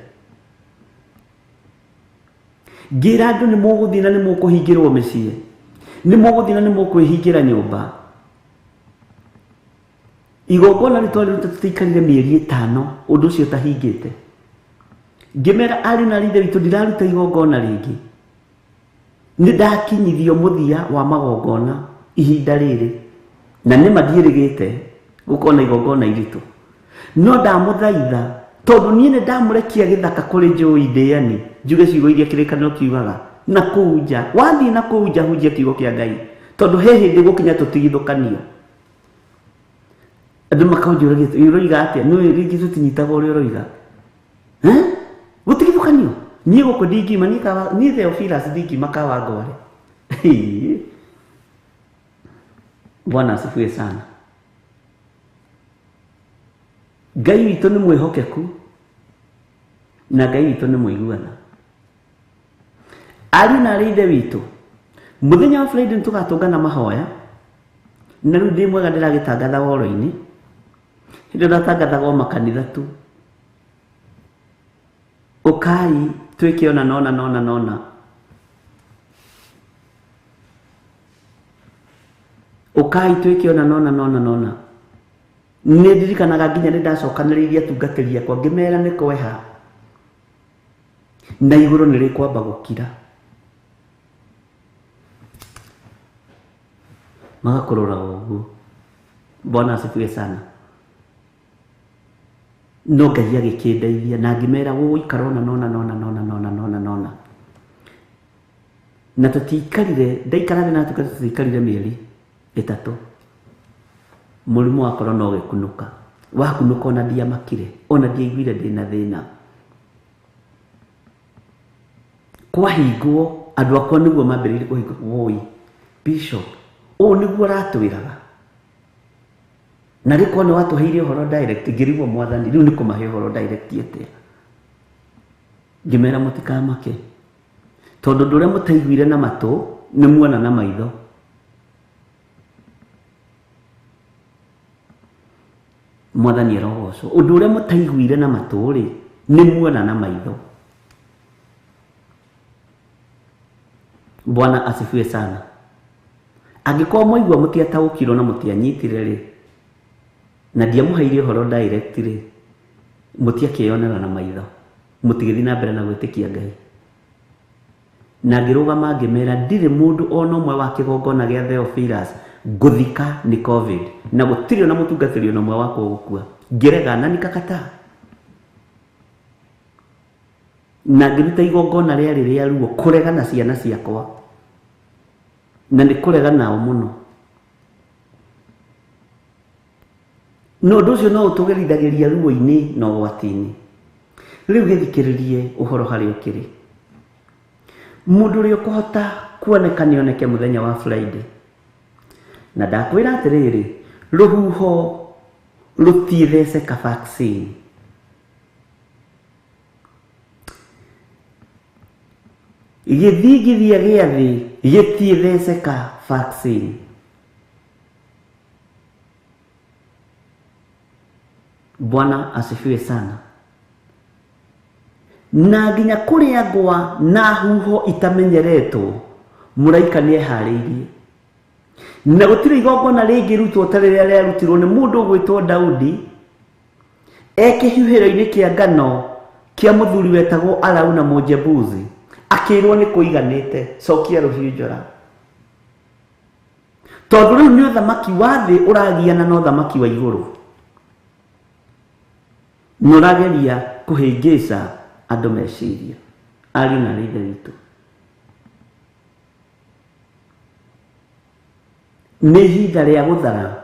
Ngĩra andũ nĩ mũgũthiĩ na nĩ mũkũhingĩrwo mĩciĩ, nĩ mũgũthiĩ na nĩ mũkwĩhingĩra nyũmba. Igongona rĩtwarĩruta tũtaikarire mĩeri 5 ũndũ ũcio ũtahingĩte. Ngĩmera arĩ na ithe witũ ndiraruta igongona rĩngĩ, nĩ ndakinyithio mũthia wa magongona ihinda rĩrĩ, na nĩ mathiĩrĩgĩte gũkorwo na igongona iritũ, no ndamũthaitha tondũ niĩ nĩ ndamũrekia gĩthaka kũrĩ njũĩ ndĩani, njuge ciugo iria kĩrĩkanĩro kiugaga, na kũu nja wathiĩ na kũu nja hunjia kiugo kĩa Ngai, tondũ he hĩndĩ gũkinya tũtigithũkanio. Andũ makanjũragia ũroiga atĩa, nĩ rĩngĩ tũtinyitaga ũrĩa ũroiga gũtigithũkanio. Niĩ gũkũ ndingima, niĩ Theophilus ndingima Kawangware. Bwana asifiwe sana. Ngai witũ nĩ mwĩhokeku na Ngai witũ nĩ mũiguana. Ariũ na arĩ ithe witũ, mũthenya wa Friday nĩ tũgatũngana mahoya, na rĩu ndĩ mwega ndĩragĩtangatha woro-inĩ, hĩndĩ ndatangathaga o makanitha tu. Ũkai twĩke ona nona. Ũkai twĩke ona nona. Nĩ ndirikanaga nginya nĩ ndacokanĩrĩirie atungatĩri akwa ngĩmera nĩ kweha na igũrũ nĩ rĩkwamba gũkira. Magakũrora ũguo. Bwana asifiwe sana. No Ngai agĩkĩndeithia na ngĩmera gũgũikara ona nona. Na tũtiikarire, ndaikaraga na tũtiikarire mĩeri 3. Mũrimũ wa korona ũgĩkunũka. Wakunũka ona ndiamakire, ona ndiaiguire ndĩna thĩna. Kwahingwo andũ akwa nĩguo mambĩrĩirie kũhingwo. Woi Bishop, ũũ nĩguo aratwĩraga. na rĩko nĩ watũheire ũhoro direct ngĩrigwo mwathani rĩu nĩ kũmahe ũhoro direct atĩa ngĩmera mũtikamake tondũ ndũrĩa mũtaiguire na matũ nĩ muona na maitho mwathani arogocwo ũndũ ũrĩa mũtaiguire na matũ rĩ nĩ muona na maitho. Bwana asifiwe sana. Angĩkorwo mwaigua mũtiataũkirwo na mũtianyitire rĩ na ndiamũheire ũhoro direct rĩ mũtiakĩonera na maitho mũtigĩthiĩ na mbere na gwĩtĩkia Ngai. Na ngĩrũgama ngĩmera ndirĩ mũndũ ona ũmwe wa kĩgongona gĩa Theophilus ngũthika nĩ COVID na gũtirĩ ona mũtungatĩri ona ũmwe wakwa gũkua ngĩrega na nikakataa. Na ngĩruta igongona rĩarĩ rĩa ruo kũrega na ciana ciakwa na nĩ kũrega nao mũno. No ũndũ ũcio no ũtũgerithagĩria ruo-inĩ na ũgwati-inĩ. Rĩu gĩthikĩrĩrie ũhoro harĩa ũkĩrĩ. Mũndũ ũrĩa ũkũhota kuoneka nĩoneke mũthenya wa Friday. Na ndakwĩra atĩrĩrĩ rũhuho rũtietheceka vaccine. Gĩthigithia gĩa thĩ gĩtietheceka vaccine. Bwana asifiwe sana. Na nginya kũrĩa ngwa na huho itamenyeretwo mũraika nĩeharĩirie. Na gũtirĩ igongona rĩngĩrutwo ta rĩrĩa rĩarutirwo nĩ mũndũ ũgwĩtwo Daudi kĩhuhĩro-inĩ kĩa ngano kĩa mũthuri wetagwo Arauna Mũjebuzi akĩrwo nĩ kũiganĩte cokia rũhiũ njora. Tondũ rĩu nĩ ũthamaki wa thĩ ũragiana na ũthamaki wa igũrũ. Nũrageria kũhĩngĩca andũ meciria. Ariũ na ithe witũ. Nĩ ihinda rĩa gũthara.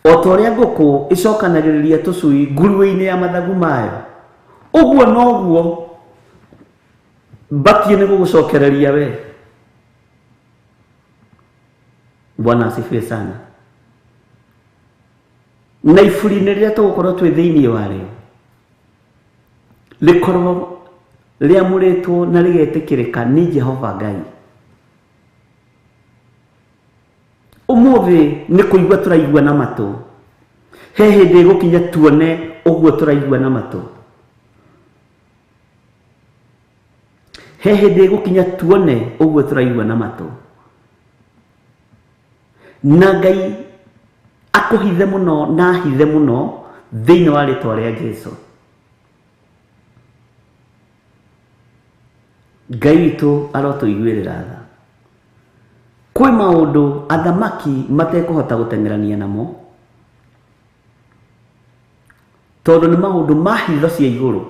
O ta ũrĩa ngũkũ ĩcokanagĩrĩria tũcui nguruwe-inĩ ya mathagu mayo. Ũguo noguo batie nĩ gũgũcokereria we. Bwana asifiwe sana. Na iburi-inĩ rĩrĩa tũgũkorwo twĩ thĩinĩ warĩo rĩkorwo rĩamũrĩtwo na rĩgetĩkĩrĩka nĩ Jehova Ngai. Ũmũthĩ nĩ kũigua tũraigua na matũ. He hĩndĩ ĩgũkinya tuone ũguo tũraigua na matũ. He hĩndĩ ĩgũkinya tuone ũguo tũraigua na matũ. Na Ngai akũhithe mũno na hithe mũno thĩinĩ wa rĩtwa rĩa Jesũ. Ngai witũ arotũiguĩrĩra tha. Kwĩ maũndũ athamaki matekũhota gũteng'erania namo tondũ nĩ maũndũ ma hitho cia igũrũ.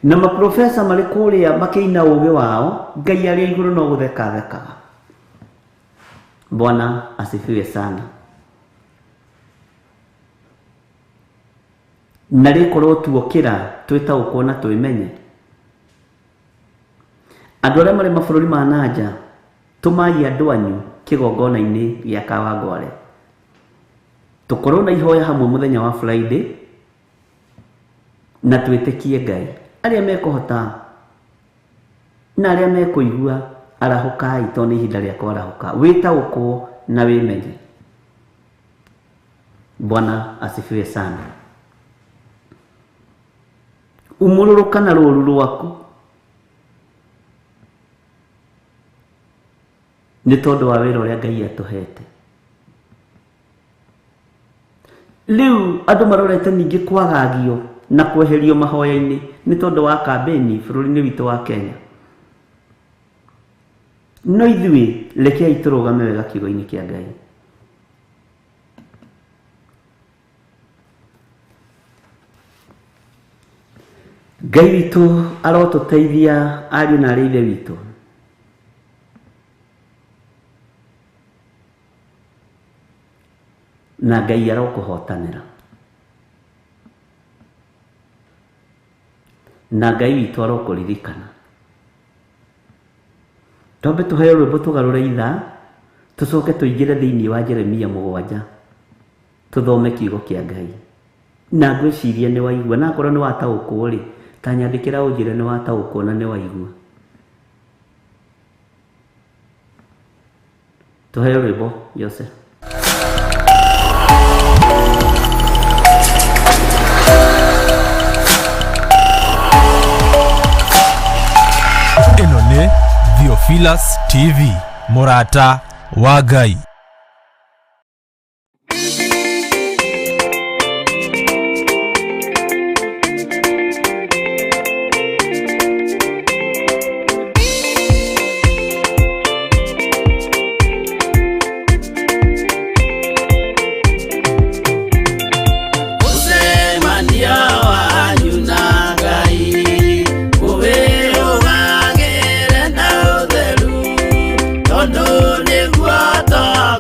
Na maprofesa marĩ kũrĩa makĩina ũũgĩ wao Ngai arĩa igũrũ no gũtheka thekaga. Bwana asifiwe sana. Na rĩkorwo tuokĩra twĩtaũkwo na twĩmenye. Andũ arĩa marĩ mabũrũri ma nanja tũmai andũ anyu kĩgongona-inĩ gĩa Kawangware. Tũkorwo na ihoya hamwe mũthenya wa Friday na twĩtĩkie Ngai. Arĩa mekũhota na arĩa mekũigua arahũkai tondũ nĩ ihinda rĩa kwarahũka. Wĩtaũkwo na wĩmenye. Bwana asifiwe sana. Umũrũrũka na rũũru rwaku nĩ tondũ wa wĩra ũrĩa Ngai atũhete. Rĩu andũ marorete ningĩ kwagagio na kweherio mahoya-inĩ nĩ tondũ wa kambĩni bũrũri-inĩ witũ wa Kenya. No ithuĩ rekei tũrũgame wega kiugo-inĩ kĩa Ngai. Ngai witũ arotũteithia ariũ na arĩa ithe witũ. Na Ngai arokũhotanĩra. Na Ngai witũ arokũririkana. Twambe tũheo rwĩmbo tũgarũre ithaa tũcoke tũingĩre thĩinĩ wa Jeremia 7. tuthome kiugo kia Ngai na ngwiciria ni waigua na korwo ni wataũkwo ri tanyandĩkĩra ũnjĩre ni wataũkwo na ni waigua. Tuheo rwĩmbo Joseph. Ĩno nĩ Theophilus TV, Murata wa Ngai. Don't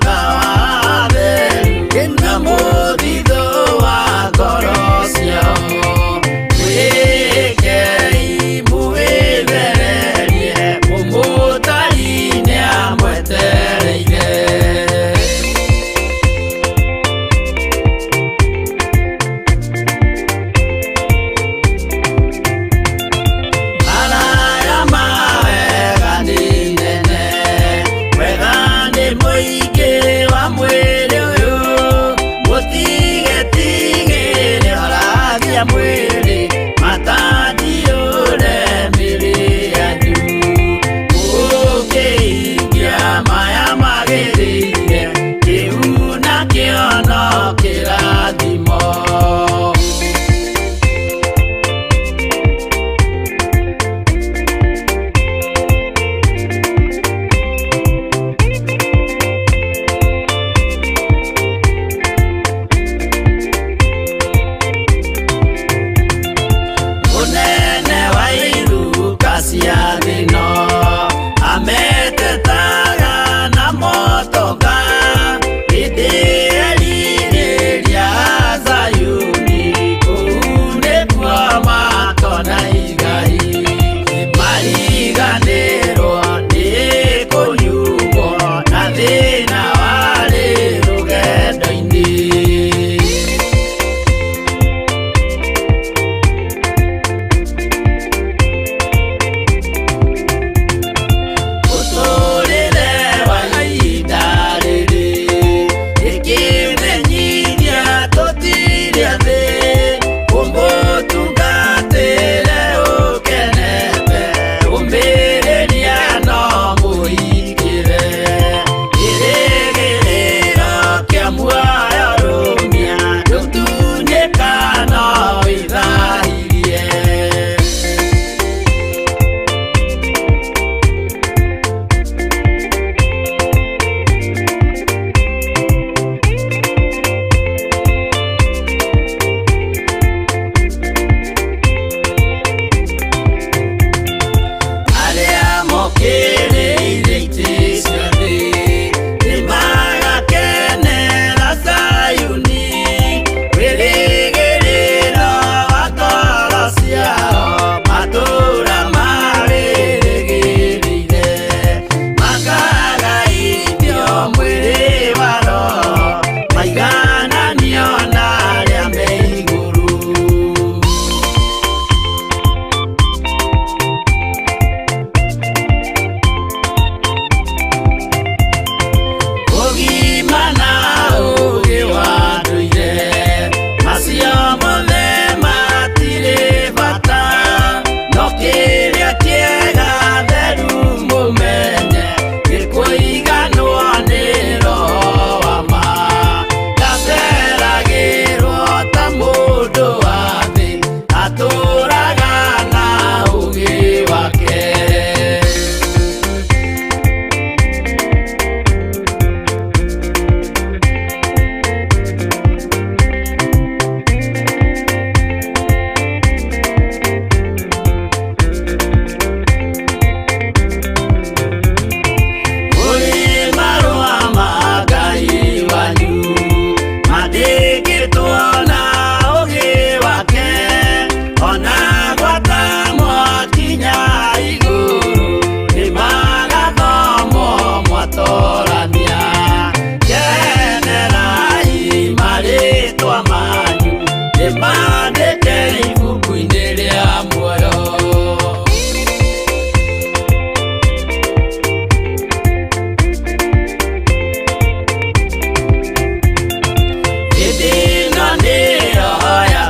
ndĩmandĩke ibuku-inĩ rĩa muoyo.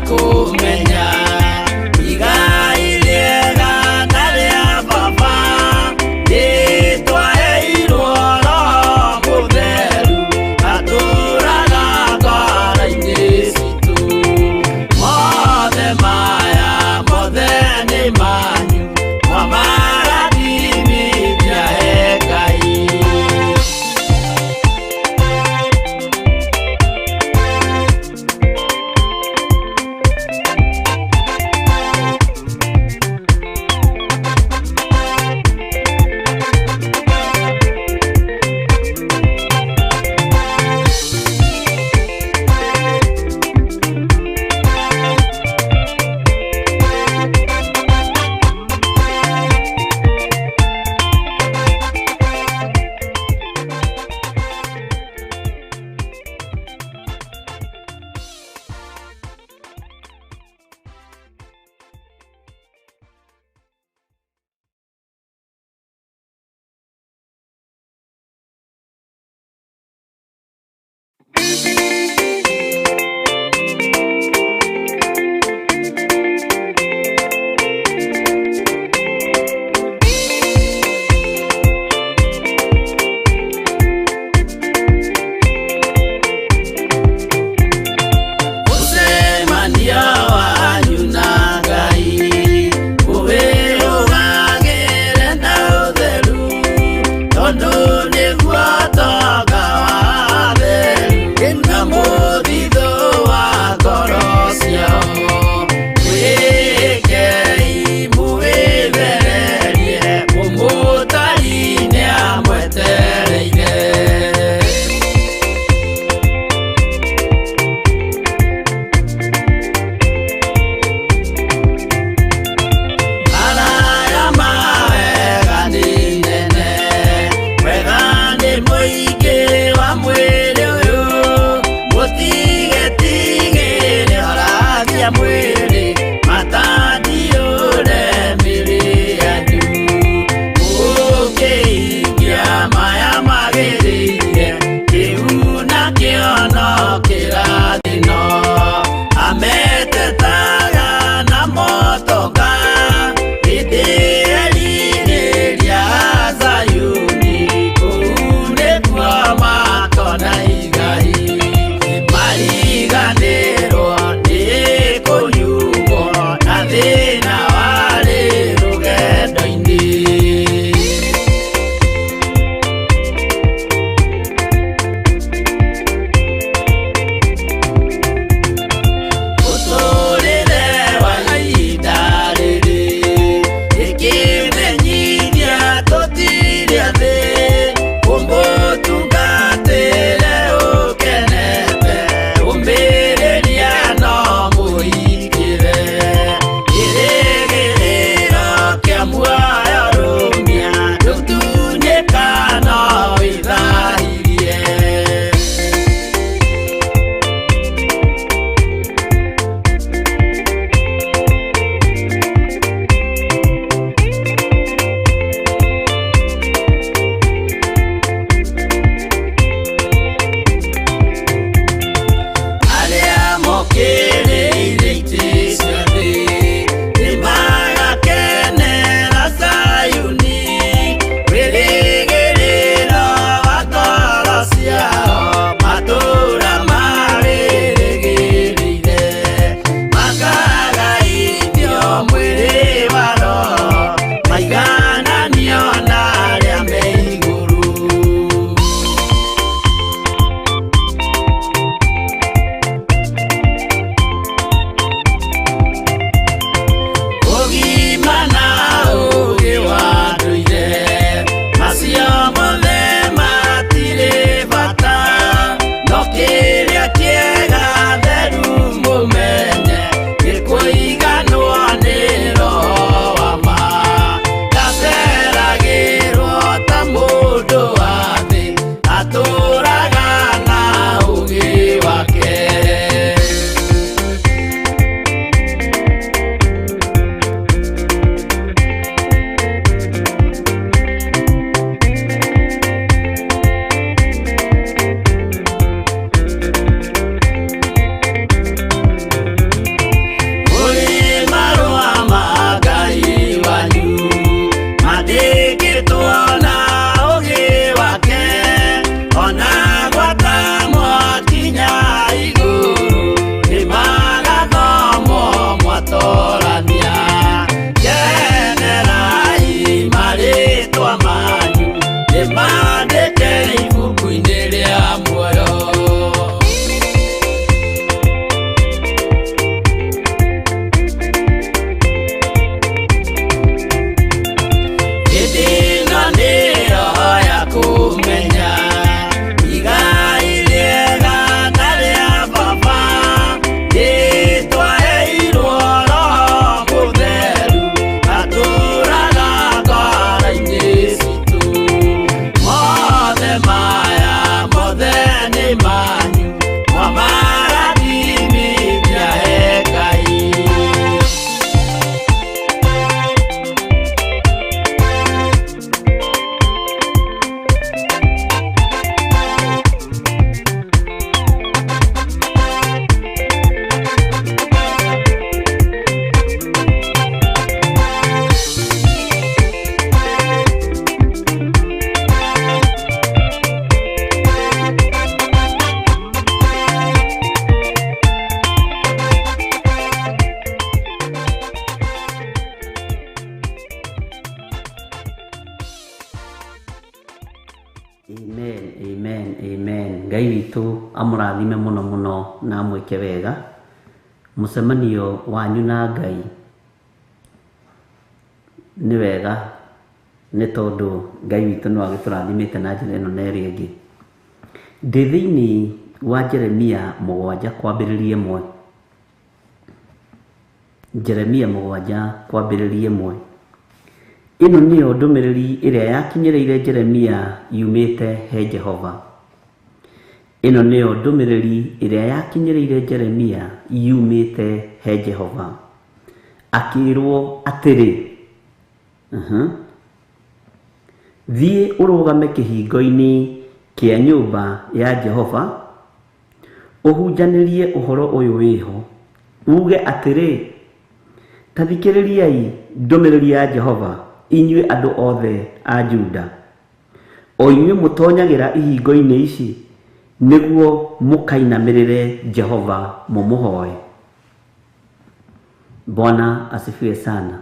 Kumenya igai rĩega na rĩa baba rĩtwaheirwo Roho Mũtheru atũũraga ngoro-inĩ citũ. Ngai witũ amũrathime mũno mũno na amwĩke wega. Mũcemanio wanyu na Ngai nĩ wega nĩ tondũ Ngai witũ no agĩtũrathimĩte na njĩra ĩno na ĩrĩa ĩngĩ. Ndĩ thĩinĩ wa Jeremia 7:1. Jeremia 7:1. Ĩno nĩyo ndũmĩrĩri ĩrĩa yakinyĩrĩire Jeremia yumĩte he Jehova. Ĩno nĩyo ndũmĩrĩri ĩrĩa yakinyĩrĩire Jeremia yumĩte he Jehova. Akĩrwo atĩrĩ, thiĩ ũrũgame kĩhingo-inĩ kĩa nyũmba ya Jehova, ũhunjanĩrie ũhoro ũyũ wĩho, uge atĩrĩ, ta thikĩrĩriai ndũmĩrĩri ya Jehova, inyuĩ andũ othe a Juda, o inyuĩ mũtonyagĩra ihingo-inĩ ici, nĩguo mũkainamĩrĩre Jehova mũmũhoe. Bwana asifiwe sana.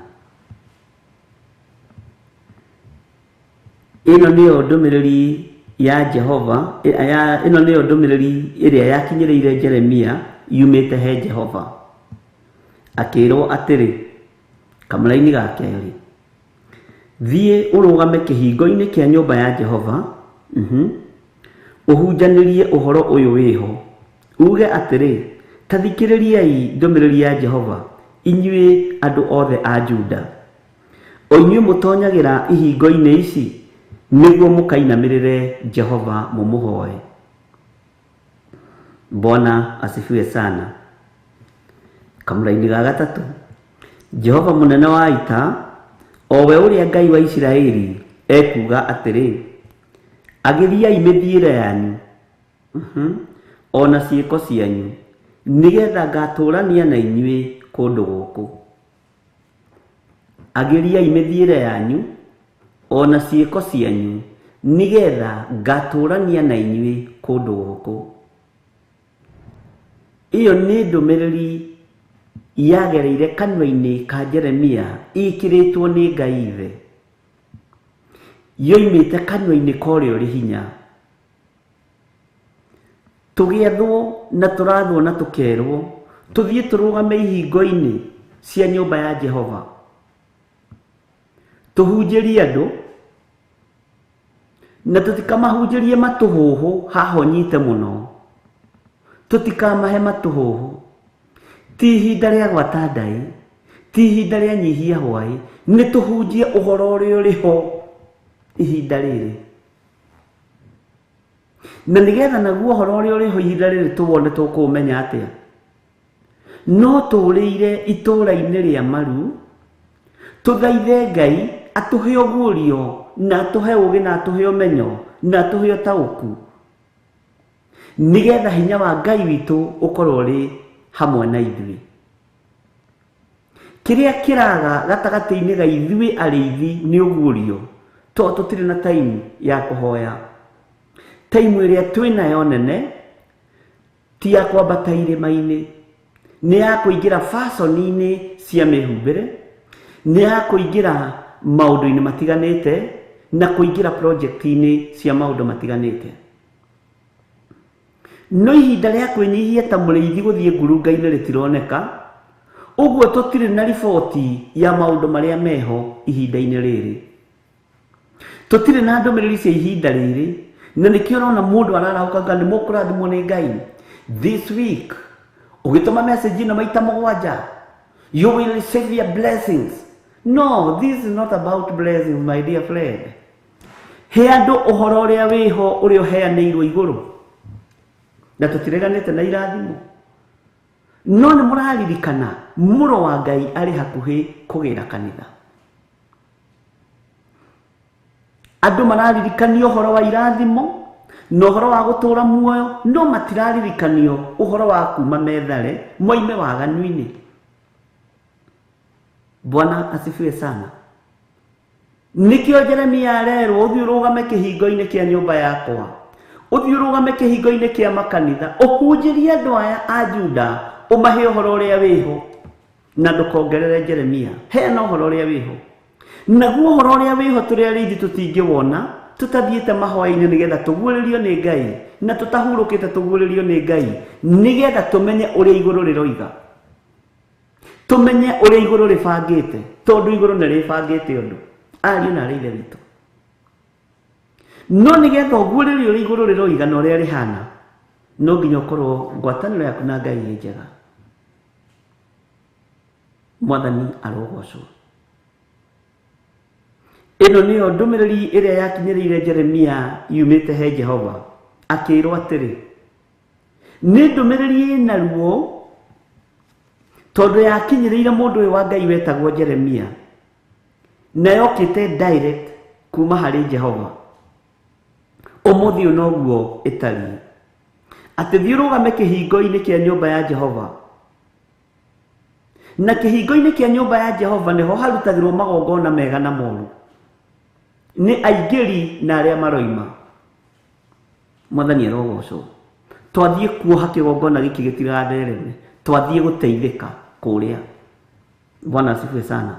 Ĩno nĩyo ndũmĩrĩri ya Jehova, ĩno nĩyo ndũmĩrĩri ĩrĩa yakinyĩrĩire Jeremia yumĩte he Jehova. Akĩrwo atĩrĩ, kamũra-inĩ ga kerĩ, thiĩ ũrũgame kĩhingo-inĩ kĩa nyũmba ya Jehova, ũhunjanĩrie ũhoro ũyũ wĩho, uge atĩrĩ, ta thikĩrĩriai ndũmĩrĩri ya Jehova, inyuĩ andũ othe a Juda, o inyuĩ mũtonyagĩra ihingo-inĩ ici, nĩguo mũkainamĩrĩre Jehova mũmũhoe. Bwana asifiwe sana. Kamũra-inĩ ga gatatũ, Jehova mũnene wa ita, o we ũrĩa Ngai wa Isiraeli, ekuga atĩrĩ, agĩriai mĩthiĩre yanyu, ona ciĩko cianyu, nĩgetha ngatũũrania na inyuĩ kũndũ gũkũ. Agĩriai mĩthiĩre yanyu, ona ciĩko cianyu, nĩgetha ngatũũrania na inyuĩ kũndũ gũkũ. Ĩyo nĩ ndũmĩrĩri yagereire kanua-inĩ ka Jeremia, ĩkĩrĩtwo nĩ Ngai ithe. Yoimĩte kanua-inĩ ka ũrĩa ũrĩ hinya. Tũgĩathwo na tũrathwo na tũkerwo, tũthiĩ tũrũgame ihingo-inĩ cia nyũmba ya Jehova, tũhunjĩrie andũ, na tũtikamahunjĩrie matũhũhũ haha ũnyite mũno, tũtikamahe matũhũhũ. Ti ihinda rĩa gwata ndai, ti ihinda rĩa nyihia hwaĩ, nĩ tũhunjie ũhoro ũrĩa ũrĩ ho ihinda rĩrĩ. Na nĩgetha naguo ũhoro ũrĩa ũrĩ ho ihinda rĩrĩ tũwone tũkũũmenya atĩa? No tũũrĩire itũũra-inĩ rĩa maru, tũthaithe Ngai atũhe ũguũrio, na atũhe ũũgĩ, na atũhe ũmenyo, na atũhe ũtaũku, nĩgetha hinya wa Ngai witũ ũkorwo ũrĩ hamwe na ithuĩ. Kĩrĩa kĩraga gatagatĩ-inĩ ga ithuĩ arĩithi nĩ ũguũrio, tondũ tũtirĩ na time ya kũhoya. Time ĩrĩa twĩnayo nene ti ya kwambata irĩma-inĩ, nĩ ya kũingĩra fashion-inĩ cia mĩhumbĩre, nĩ ya kũingĩra maũndũ-inĩ matiganĩte, na kũingĩra project-inĩ cia maũndũ matiganĩte. No ihinda rĩa kwĩnyihia ta mũrĩithi gũthiĩ ngurunga-inĩ rĩtironeka, ũguo tũtirĩ na riboti ya maũndũ marĩa meho ihinda-inĩ rĩrĩ. Tũtirĩ na ndũmĩrĩri cia ihinda rĩrĩ, na nĩkĩo ũrona mũndũ ararahũka nĩ mũkũrathimwo nĩ Ngai. This week, ũgĩtũma message ĩno maita 7, you will receive your blessings. No, this is not about blessings, my dear friend. He andũ ũhoro ũrĩa wĩho ũrĩa ũheanĩirwo igũrũ, na tũtireganĩte na irathimo. No nĩ mũraririkana mũro wa Ngai arĩ hakuhĩ kũgĩra kanitha. Andũ mararirikanio ũhoro wa irathimo na ũhoro wa gũtũũra muoyo, no matiraririkanio ũhoro wa kuma methare moime waganu-inĩ. Bwana asifiwe sana. Nĩkĩo Jeremia arerwo ũthiĩ ũrũgame kĩhingo-inĩ kĩa nyũmba yakwa, ũthiĩ ũrũgame kĩhingo-inĩ kĩa makanitha, ũhunjĩrie andũ aya a Juda, ũmahe ũhoro ũrĩa wĩho, na ndũkongerere Jeremia, heana ũhoro ũrĩa wĩho. Naguo ũhoro ũrĩa wĩho tũrĩa rĩithi tũtingĩwona, tũtathiĩte mahoya-inĩ nĩgetha tũguũrĩrio nĩ Ngai, na tutahurukite tuguũrĩrio nĩ Ngai nigetha tumenye ũrĩa igũrũ rĩroiga, tumenye ũrĩa igũrũ rĩbangĩte, tondũ igũrũ nĩ rĩbangĩte ũndũ. Ariũ na aarĩ a Ithe witũ, no nigetha ũguũrĩrio ũrĩa igũrũ rĩroiga na ũrĩa rĩhana, no nginya ũkorwo ngwatanĩro yaku na Ngai ĩ njega. Mwathani arogocwo. Ĩno nĩyo ndũmĩrĩri ĩrĩa yakinyĩrĩire Jeremia yumĩte he Jehova, akĩrwo atĩrĩ, nĩ ndũmĩrĩri ĩna ruo tondũ yakinyĩrĩire mũndũ ũyũ wa Ngai wetagwo Jeremia, na yokĩte direct kuma harĩ Jehova. Ũmũthĩ ũyũ noguo ĩtariĩ, atĩ thiĩ ũrũgame kĩhingo-inĩ kĩa nyũmba ya Jehova, na kĩhingo-inĩ kĩa nyũmba ya Jehova nĩho harutagĩrwo magongona mega na moru, nĩ aingĩri na arĩa maroima. Mwathani arogocwo. Twathiĩ kuoha kĩgongona gĩkĩ gĩtigathereme, twathiĩ gũteithĩka kũrĩa. Bwana asifiwe sana.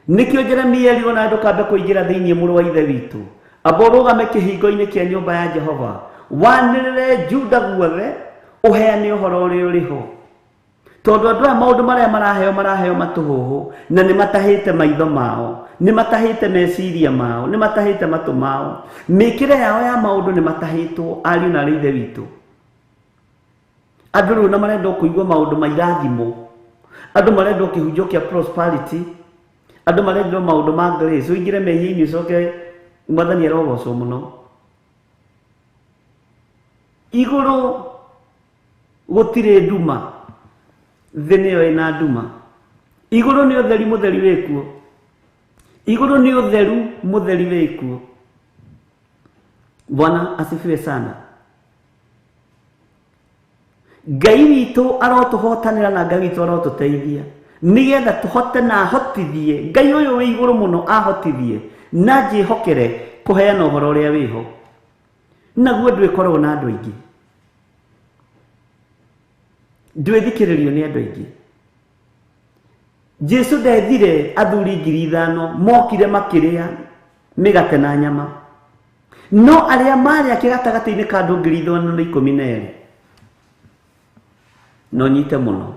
Nĩkĩo Jeremia erirwo na ndũkambe kũingĩra thĩinĩ mũrũ wa Ithe witũ, amba ũrũgame kĩhingo-inĩ kĩa nyũmba ya Jehova, wanĩrĩre Juda guothe, ũheane ũhoro ũrĩa ũrĩho. Tondũ andũ aya maũndũ marĩa maraheo matũhũhũ, na nĩ matahĩte maitho mao, nĩ matahĩte meciria mao, nĩ matahĩte matũ mao, mĩkĩre yao ya maũndũ nĩ matahĩtwo. Ariũ na aarĩ a Ithe witũ, andũ rĩu na marenda kũigua maũndũ ma irathimo, andũ marenda kĩhunjio kĩa prosperity, andũ marenda maũndũ ma grace. Ũingĩre mehia-inĩ ũcoke. Mwathani arogocwo mũno. Igũrũ gũtirĩ nduma, thĩ nĩyo ĩna nduma. Igũrũ nĩ ũtheri mũtheri wĩkuo, igũrũ nĩ ũtheru mũtheri wĩkuo. Bwana asifiwe sana. Ngai witũ arotũhotanĩra na Ngai witũ arotũteithia nigetha tũhote na ahotithie. Ngai ũyũ wĩ igũrũ mũno ahotithie na njĩhokere kũheana ũhoro ũrĩa wĩho, naguo ndwĩkoragwo na andũ aingĩ, ndwĩthikĩrĩrio nĩ andũ aingĩ. Jesu ndethire athuri 5,000 mokire makĩrĩa mĩgate na nyama, no arĩa marĩa gatagatĩ-inĩ ka andũ 112,000 no nyite mũno,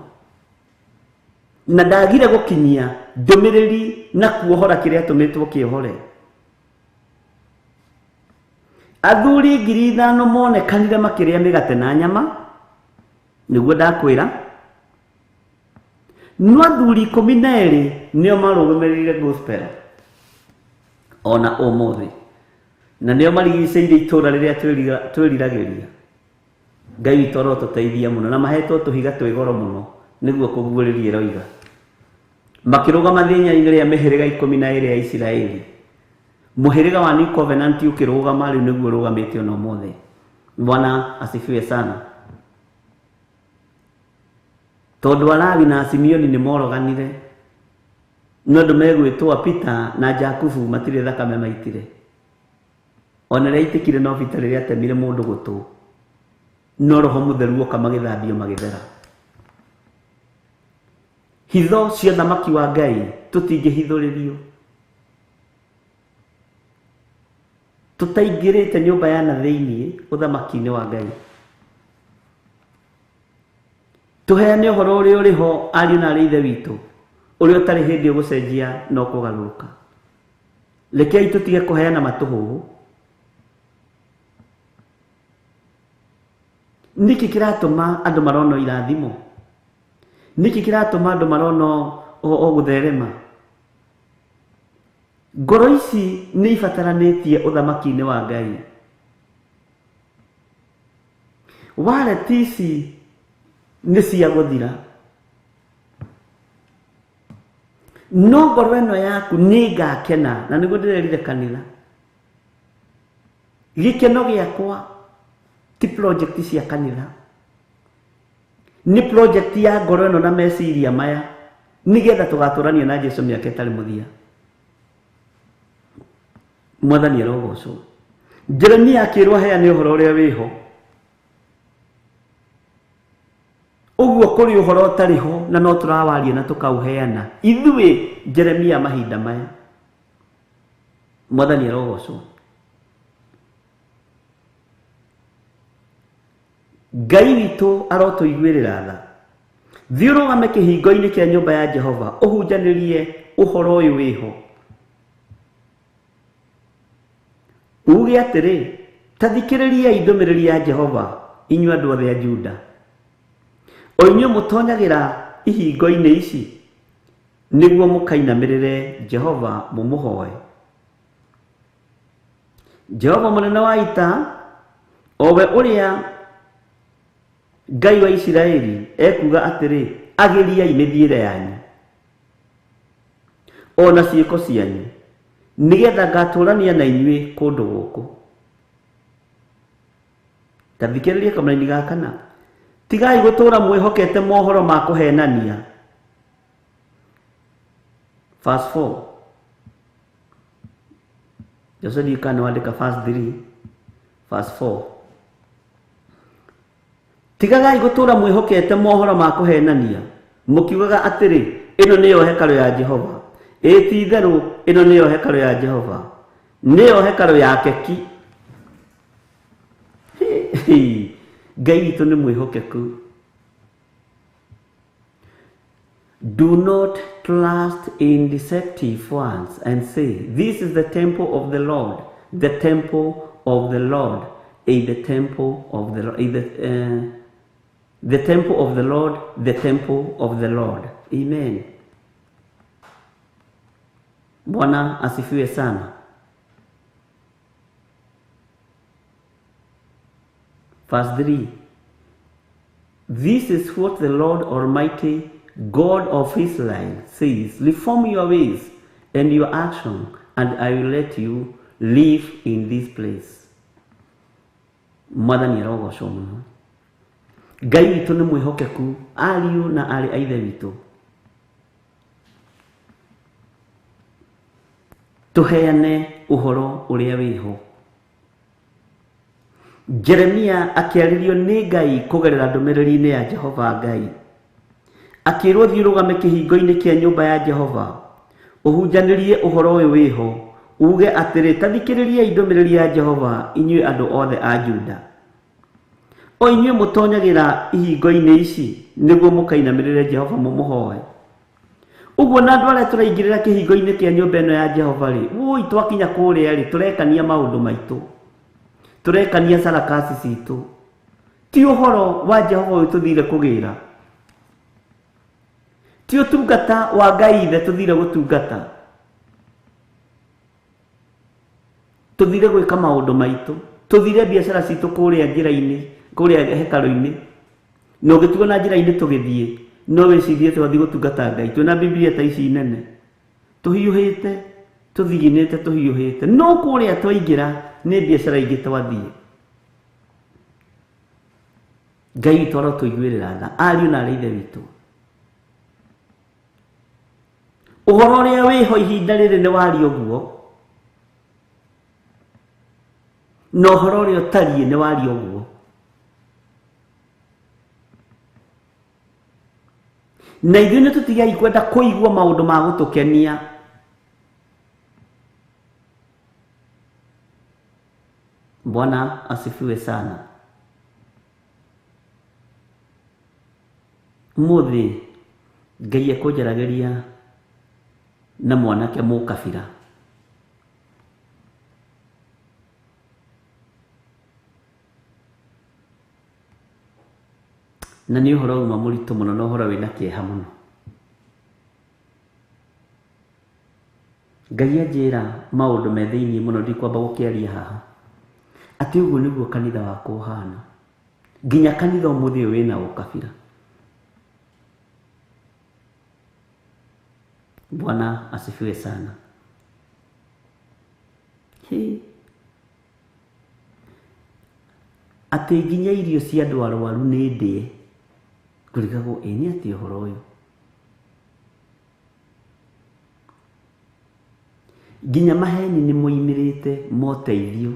na ndagire gũkinyia ndũmĩrĩri na kuohora kĩrĩa tũmĩtwo kĩohore. Athuri 5,000 monekanire makĩrĩa mĩgate na nyama, nĩguo ndakwĩra, no athuri 12 nĩo marũgamĩrĩire gospel ona ũmũthĩ, na nĩo marigicĩirie itũũra rĩrĩa twĩriragĩria. Ngai witũ arotũteithia mũno, na mahetwo tũhiga twĩ goro mũno nĩguo kũguũrĩria ĩroiga. Makĩrũgama thĩnya-inĩ rĩa mĩhĩrĩga 12 ya Isiraeli, mũhĩrĩga wa New Covenant ũkĩrũgama, rĩu nĩguo ũrũgamĩte ona ũmũthĩ. Bwana asifiwe sana. Tondũ Alawi na Simeoni nĩ moroganire, no andũ megwĩtwo Peter na Jakubu matirĩ thakame maitire, ona rĩrĩa aitikire no Peter rĩrĩa atemire mũndũ gũtũ, no Roho Mũtheru oka magĩthambio magĩthera. Hitho cia thamaki wa Ngai tũtingĩhithũrĩrio, tũtaingĩrĩte nyũmba ya na thĩinĩ ũthamaki-inĩ wa Ngai. Tũheane ũhoro ũrĩa ũrĩho, ariũ na aarĩ a Ithe witũ, ũrĩa ũtarĩ hĩndĩ ũgũcenjia no kũgarũrũka. Rekei tũtige kũheana matũhũhũ. Nĩkĩ kĩratũma andũ marona irathimo? Nĩkĩ kĩratũma andũ marona o gũtherema? Ngoro ici nĩ ibataranĩtie ũthamaki-inĩ wa Ngai. Waleti ici nĩ cia gũthira, no ngoro ĩno yaku nĩ ngakena, na nĩguo ndĩrerire kanitha. Gĩkeno gĩakwa ti project cia kanitha, nĩ project ya ngoro ĩno na meciria maya, nigetha tũgatũrania na Jesu mĩaka ĩtarĩ mũthia. Mwathani arogocwo. Jeremia akĩrwo aheane ũhoro ũrĩa wĩho, ũguo kũrĩ ũhoro ũtarĩ ho na no tũrawaria na tũkaũheana ithuĩ Jeremia mahinda maya. Mwathani arogocwo. Ngai witũ arotũiguĩrĩra tha. Thiĩ ũrũgame kĩhingo-inĩ kĩa nyũmba ya Jehova ũhunjanĩrie ũhoro ũyũ wĩho. Uge atĩrĩ, ta thikĩrĩriai ndũmĩrĩri ya Jehova, inyuĩ andũ othe a Juda. O inyuĩ mũtonyagĩra ihingo-inĩ ici nĩguo mũkainamĩrĩre Jehova mũmũhoe. Jehova mũnene wa ita, o we ũrĩa Ngai wa Isiraeli, ekuga atĩrĩ, agĩriai mĩthiĩre yanyu ona ciĩko cianyu, nĩgetha ngatũũrania na inyuĩ kũndũ gũkũ. Ta thikĩrĩria kamũraini ga kana. Tigai gũtũũra mwĩhokete mohoro ma kũhenania. Verse 4. Joseph Kane wandĩka verse 3, verse 4. Tigagai gũtũũra mwĩhokete mohoro ma kũhenania, mũkiugaga atĩrĩ, ĩno nĩyo hekarũ ya Jehova. Ti-itherũ ĩno nĩyo hekarũ ya Jehova, nĩyo hekarũ ya keki. Ngai witũ nĩ mwĩhokeku. Do not trust in deceptive ones and say, this is the temple of the Lord, the temple of the Lord, the temple of the Lord, the temple of the Lord, the temple of the Lord. Amen. Bwana asifiwe sana. Verse 3. This is what the Lord Almighty, God of Israel, says, reform your ways and your action, and I will let you live in this place. Mwathani arogocwo mũno. Ngai witũ nĩ mwĩhokeku, ariũ na arĩ a ithe witũ. Tũheane ũhoro ũrĩa wĩho. Jeremia akĩarĩrio nĩ Ngai kũgerera ndũmĩrĩri-inĩ ya Jehova Ngai. Akĩrwo thiĩ ũrũgame kĩhingo-inĩ kĩa nyũmba ya Jehova, ũhunjanĩrie ũhoro ũyũ wĩho, uge atĩrĩ, ta thikĩrĩriai ndũmĩrĩri ya Jehova, inyuĩ andũ othe a Juda. O inyuĩ mũtonyagĩra ihingo-inĩ ici nĩguo mũkainamĩrĩre Jehova mũmũhoe. Ũguo na andũ arĩa tũraingĩrĩra kĩhingo-inĩ kĩa nyũmba ĩno ya Jehova rĩ, woi twakinya kũrĩa rĩ, tũrekania maũndũ maitũ, tũrekania sarakasi citũ. Ti ũhoro wa Jehova ũyũ tũthire kũgĩra, ti ũtungata wa Ngai ithe tũthire gũtungata, tũthire gwĩka maũndũ maitũ, tũthire biacara citũ kũrĩa njĩra-inĩ, kũrĩa hekarũ-inĩ, na ũgĩtuo na njĩra-inĩ tũgĩthiĩ, no wĩcirie twathiĩ gũtungata Ngai. Twĩna Biblia ta ici nene, tũhiũhĩte, tũthiginĩte, tũhiũhĩte, no kũrĩa twaingĩra nĩ biacara ingĩ twathiĩ. Ngai witũ arotũiguĩrĩra tha, ariũ na arĩ ithe witũ. Ũhoro ũrĩa wĩho ihinda rĩrĩ nĩ wario guo, na ũhoro ũrĩa ũtariĩ nĩ wario guo. Na ithuĩ nĩ tũtigai kwenda kũigua maũndũ ma gũtũkenia. Bwana asifiwe sana. Mũthĩ Ngai ekũnjaragĩria na mwanake mũkabira. Na nĩ ũhoro uma mũritũ mũno na ũhoro wĩna kĩeha mũno. Ngai anjĩra maũndũ me thĩiniĩ mũno ndikwamba gũkĩaria haha. Atĩ ũguo nĩguo kanitha wakwa ũhana. Nginya kanitha ũmũthĩ ũyũ wĩna ũkabira. Bwana asifiwe sana. Atĩ nginya irio cia andũ arwaru nĩ ndĩe. Ngũrigagwo nĩ atĩa ũhoro ũyũ. Nginya maheni nĩ moimĩrĩte moteithio.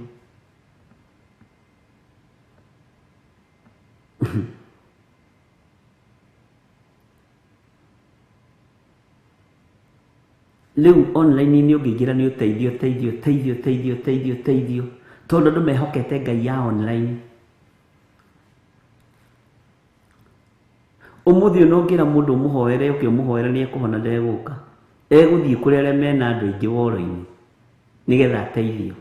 Rĩu online nĩ ũngĩingĩra nĩ ũteithio tondũ andũ mehokete Ngai ya online. umuthi no ngira mundu muhoere ukimũhoera ni ekuhona ndeguka eguthii kuri aria mena andu aingi woro-ini nigetha ateithio.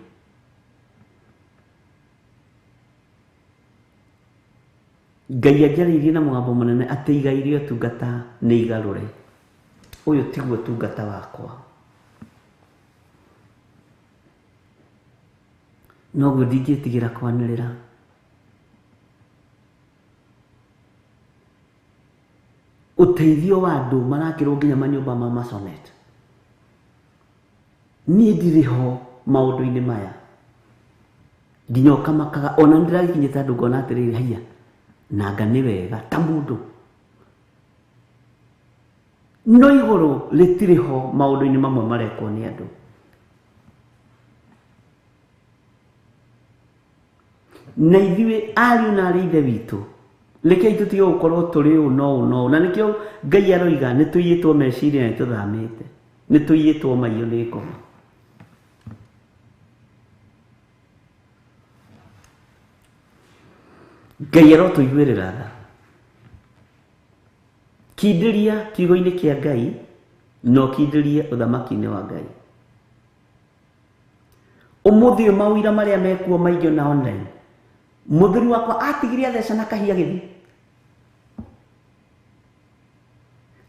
Ngai anjaririe na mũgambo mũnene atĩ igai rĩa ũtungata nĩ igarũre. Ũyũ tiguo ũtungata wakwa. Noguo ndingĩtigĩra kwanĩrĩra. Ũteithio wa andũ marakĩrwo nginya manyũmba ma masonet. Niĩ ndirĩ ho maũndũ-inĩ maya. Nginya ũkamakaga ona ndĩrakinyĩte andũ ngona atĩrĩrĩ haiya nanga nĩ wega ta mũndũ. No igũrũ rĩtirĩ ho maũndũ-inĩ mamwe marekwo nĩ andũ. Na ithuĩ ariũ na arĩ ithe witũ rekei tũtige gũkorwo tũrĩ ũũ no ũũ no ũũ. Na nĩkĩo Ngai aroiga nĩ tũiyĩtwo meciria nĩ tũthamĩte, nĩ tũiyĩtwo maiyũ nĩ ngoma. Ngai arotũiguĩrĩra tha. Kindĩria kiugo-inĩ kĩa Ngai no kindĩrie ũthamaki-inĩ wa Ngai. Ũmũthĩ ũyũ mawĩra marĩa mekuo maingĩ na online, mũthuri wakwa atigire atheca na kahia gĩthi.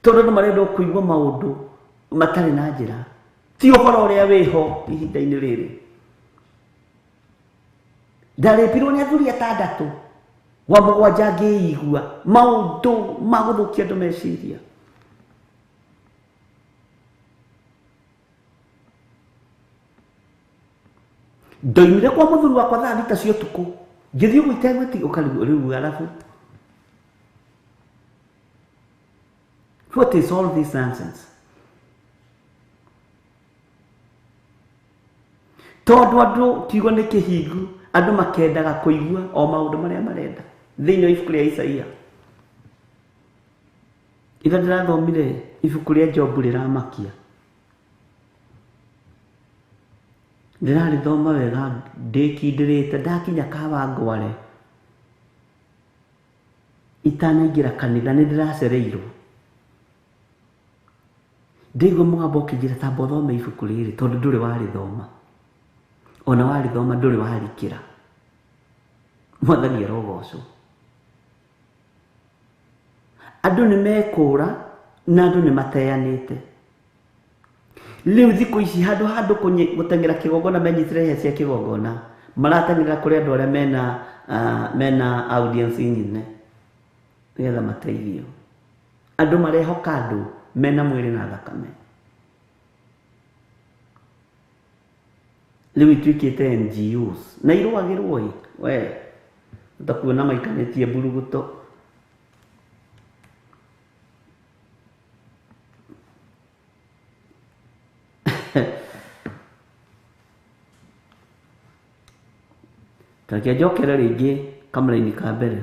Tondũ andũ marenda kũigua maũndũ matarĩ na njĩra. Ti ũhoro ũrĩa wĩho ihinda-inĩ rĩrĩ. Ndarĩpirwo nĩ athuri 6 wa 7 ngĩigua maũndũ ma gũthũkia andũ meciria. Ndoimire kwa mũthuri wakwa thaa 6 cia ũtukũ ngĩthiĩ ũguo itegwĩti ũkarigwo alafu what is all this nonsense? Tondũ andũ kiugo nĩ kĩhingu, andũ makendaga kũigua o maũndũ marĩa marenda thĩinĩ wa ibuku rĩa Isaia. Ira ndĩrathomire ibuku rĩa Jobu rĩramakia. Ndĩrarĩthoma wega ndĩkindĩrĩte ndakinya Kawangware itanaingĩra kanitha nĩ ndĩracereirwo. Ndĩigua mũgambo ũkĩnjĩra tamba ũthome ibuku rĩrĩ tondũ ndũrĩ warĩthoma. Ona warĩthoma ndũrĩ warĩkĩra. Mwathani arogocwo. Andũ nĩ mekũra na andũ nĩ mateanĩte. Rĩu thikũ ici handũ gũteng'era kĩgongona menyitĩre hĩa cia kĩgongona marateng'era kũrĩ andũ arĩa mena audience nyine nĩgetha mateithio. Andũ marehoka andũ mena mwĩrĩ na thakame. Rĩu ituĩkĩte NGOs na irũagĩrwo we utakuona maikanĩtie mburuguto. Takia njokere rĩngĩ kamera-inĩ ka mbere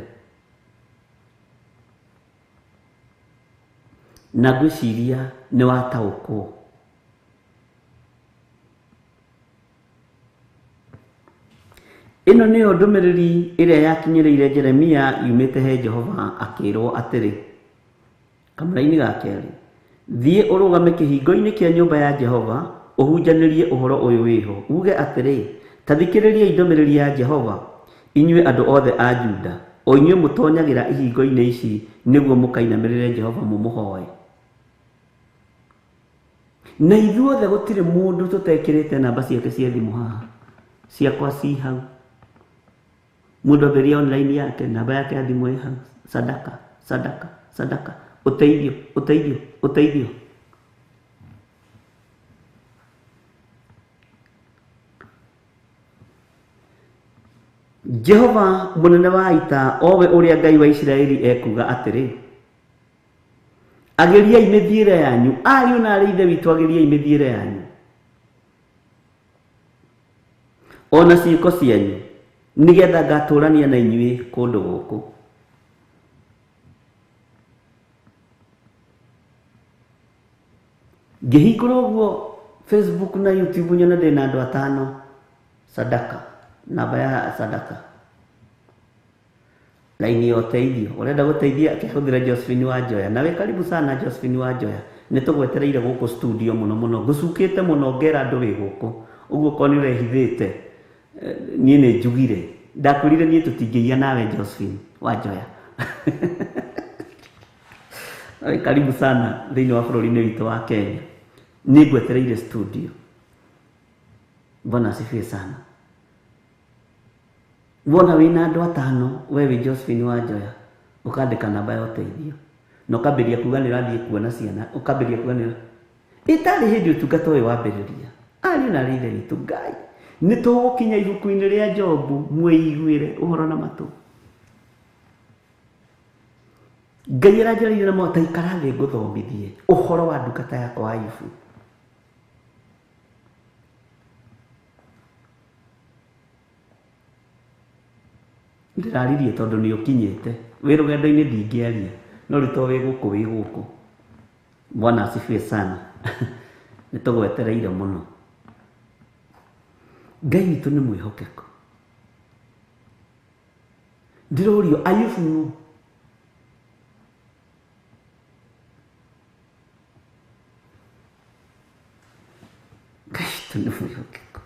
na ngwĩciria nĩ wataũkwo. Ĩno nĩyo ndũmĩrĩri ĩrĩa yakinyĩrĩire Jeremia yumĩte he Jehova akĩrwo atĩrĩ kamera-inĩ ga kerĩ, thiĩ ũrũgame kĩhingo-inĩ kĩa nyũmba ya Jehova ũhunjanĩrie ũhoro ũyũ wĩho, uge atĩrĩ, ta thikĩrĩriai ndũmĩrĩri ya Jehova inyuĩ andũ othe a Juda, o inyuĩ mũtonyagĩra ihingo-inĩ ici nĩguo mũkainamĩrĩre Jehova mũmũhoe. Na ithuothe gũtirĩ mũndũ tũtekĩrĩte namba ciake cia thimũ haha, ciakwa ci hau. Mũndũ atheria online yake namba yake ya thimũ ĩ hau. Sadaka, sadaka, sadaka, ũteithio, ũteithio, ũteithio. Jehova mũnene wa ita, owe ũrĩa Ngai wa Isiraeli ekuga atĩrĩ, agĩriai mĩthiĩre yanyu, ariũ na arĩ ithe witũ agĩriai mĩthiĩre yanyu, ona ciĩko cianyu, nĩgetha ngatũrania na inyuĩ kũndũ gũkũ. Ngĩhingũra ũguo Facebook na YouTube nyona ndĩna andũ 5 sadaka, namba ya sadaka. laini ya ũteithio ũrenda gũteithia akĩhũthĩra Josephine Wanjoya. Nawe karibu sana Josephine Wanjoya, nĩtũgwetereire gũkũ studio mũno ngũcukĩte mũno ngera andũ wĩ gũkũ ũguo ko nĩ ũrehithĩte niĩ nĩ njugire ndakwĩrire niĩ tũtingĩia nawe Josephine Wanjoya. Karibu sana thĩinĩ wa bũrũri-inĩ witũ wa Kenya, nĩ ngwetereire studio. Bwana asifiwe sana. Wona wina andũ atano wewe Josephine Wanjoya ukandĩka namba ya ũteithio na ũkambĩrĩria kuuga nĩ ũrathiĩ kuona ciana, ũkambĩrĩria kuuga nĩ itarĩ hĩndĩ ũtungata ũyũ wambĩrĩria. Ariũ na rĩrĩ witũ Ngai nĩ tũgũkinya ibuku-inĩ rĩa Jobu mwĩiguĩre ũhoro na matũ. Ngai aranjĩrĩire na mota ikara thĩ ngũthomithie ũhoro wa ndungata yakwa Ayubu. Ndĩraririe tondũ nĩ ũkinyĩte wĩ rũgendo-inĩ ndingĩaria no rĩu to wĩ gũkũ. Bwana asifiwe sana. Nĩ tũgwetereire mũno. Ngai witũ nĩ mwĩhokeku. Ndĩrorio Ayubu nũ? Ngai witũ nĩ mwĩhokeku.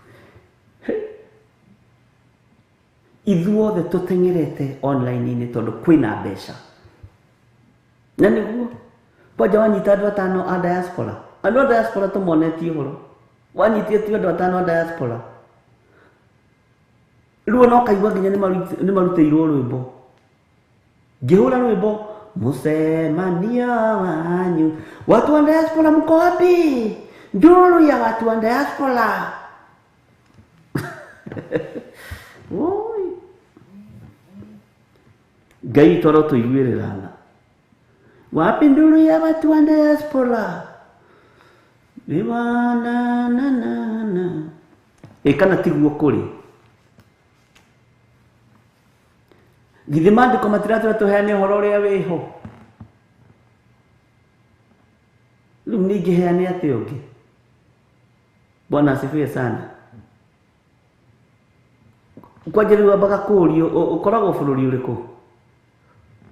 Ithuothe tũteng'erete online-inĩ tondũ kwĩna mbeca. Na nĩguo kwanja wanyita andũ atano a diaspora. Andũ a diaspora tũmonetie ũhoro. Wanyitie tu andũ atano a diaspora. Rĩu no kaigua nginya nĩ marutĩirwo rwĩmbo. Ngĩhũra rwĩmbo mũcemanio wanyu watu wa diaspora mko wapi? Nduru ya watu wa diaspora. Ngai toro tũiguĩrĩrana. Wapi nduru ya watu wa diaspora? Na. Kana tiguo kũrĩ. Githĩ maandĩko matiratwĩra tũheane ũhoro ũrĩa wĩho? Rĩu ningĩheane atĩa ũngĩ? Bwana asifiwe sana. Kwanja rĩu ambaga kũũrio ũkoragwo bũrũri ũrĩkũ?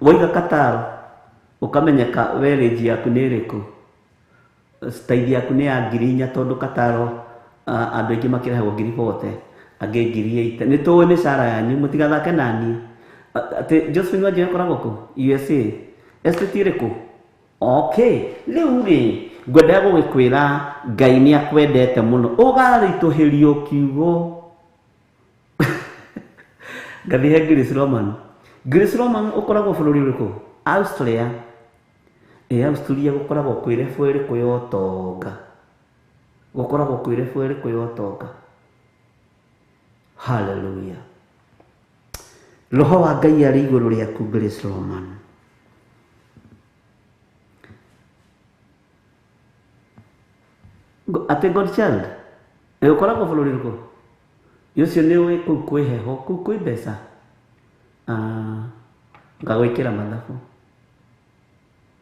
Waiga Qatar ukamenyeka wereji yaku nĩ ĩrĩkũ? Staili yaku nĩ ya 4,000 tondũ Qatar andũ aingĩ makĩrehagwo 40,000 angĩ 8,000. Nĩ tũĩ mĩcara yanyu mũtigathake naniĩ. Atĩ Josephine Wanjoya akoragwo kũ? USA. Estate ĩrĩkũ? Okay, rĩu rĩ ngwendaga gũgĩkwĩra Ngai nĩ akwendete mũno ũgaritũhĩrio kiugo. Ngathiĩ Grace Roman. Grace Roman ũkoragwo bũrũri ũrĩkũ? Australia. Australia gũkoragwo kwĩrebu ĩrĩkũ ya ũtonga? Gũkoragwo kwĩrebu ĩrĩkũ ya ũtonga? Hallelujah. Roho wa Ngai arĩ igũrũ rĩaku Grace Roman. Ate Godchild ũkoragwo bũrũri ũrĩkũ? Ũcio nĩ ũĩ kũu kwĩ heho, kũu kwĩ mbeca. Ngagwĩkĩra mathabu.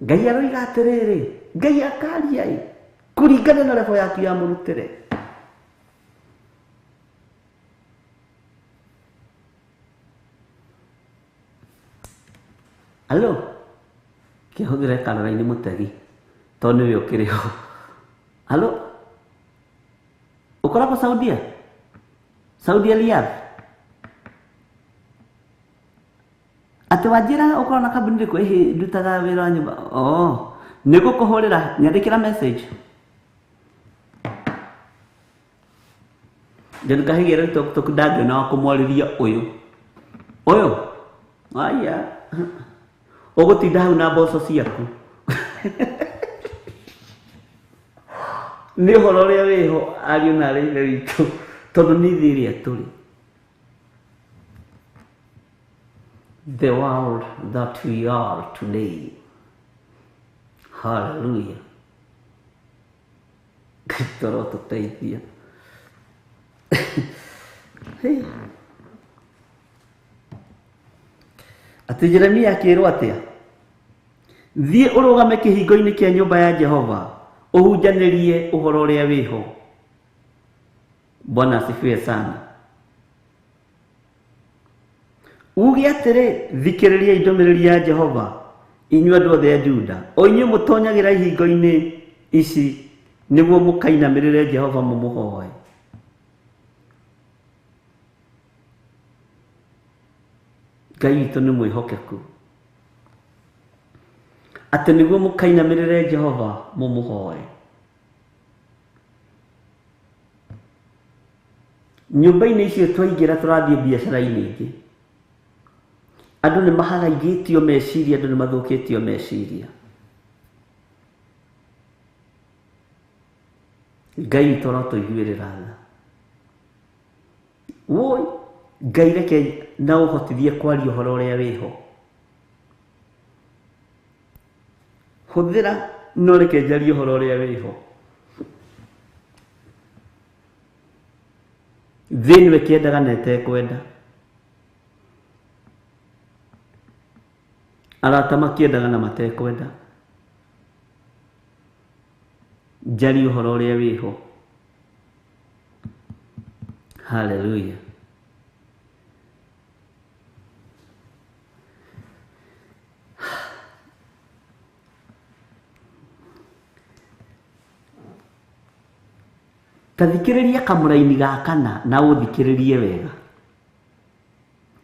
Ngai aroiga atĩrĩrĩ, Ngai akaria kũringana na level yaku ya mũrutĩre. Alo, kĩhũthĩre kanitha-inĩ mũtegi tondũ nĩwe ũkĩrĩ ho. Alo, ũkoragwo Saudia? Saudia Riyadh? Atĩ wanjĩra ũkorwo na kambuni ĩrĩkũ ĩhĩ ndutaga wĩra wa nyũmba? Nĩngũkũhũrĩra nyandĩkĩra message. Ndĩnkahĩgĩra tũkundangĩona wa kũmwarĩria ũyũ. Aya. Ũgũtinda hau na mboco ciaku. Nĩ ũhoro ũrĩa wĩho ariũ na arĩa witũ tondũ nĩ thĩ ĩrĩa tũrĩ. The world that we are today. Hallelujah. Toro tũteithia. Atĩ Jeremia akĩrwo atĩa? Thiĩ ũrũgame kĩhingo-inĩ kĩa nyũmba ya Jehova ũhunjanĩrie ũhoro ũrĩa wĩho. Bwana asifiwe sana. uge atĩrĩ thikĩrĩria ndũmĩrĩri ya Jehova inyuĩ andũ othe a Juda o inyuĩ mũtonyagira ihingo-inĩ ici nĩguo mũkainamĩrĩre Jehova mũmũhoe. Ngai witũ nĩ mwĩhokeku atĩ nĩguo mũkainamĩrĩre Jehova mũmũhoe. Nyũmba-inĩ icio twaingĩra tũrathiĩ biacara-inĩ ingĩ, andũ nĩ maharaigĩtio meciria, andũ nĩ mathũkĩtio meciria. Ngai witũ arotũiguĩrĩra tha. Woi, Ngai reke na ũhotithie kwaria ũhoro ũrĩa wĩho. Hũthĩra no reke njarie ũhoro ũrĩa wĩho. Thĩ nĩwe kĩendaga na ĩtekwenda. Arata makĩendaga na matekwenda. Njarie ũhoro ũrĩa wĩho. Hallelujah. Tathikĩrĩria kamũraini gakana na ũthikĩrĩrie wega.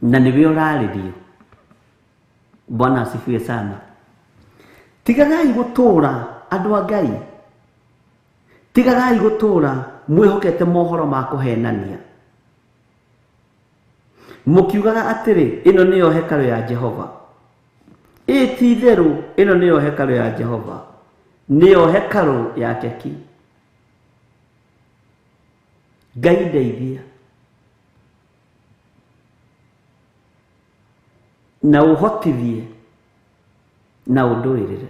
Na nĩwe ũrarĩrio. Bwana asifiwe sana. Tigagai gũtũũra andũ a Ngai. Tigagai gũtũũra mwĩhokete mohoro ma kũhenania. Mũkiugaga atĩrĩ ĩno nĩyo hekarũ ya Jehova. Ti itherũ ĩno nĩyo hekarũ ya Jehova. Nĩyo hekarũ ya keki. Ngai ndeithia. Na ũhotithie na ũndũĩrĩre.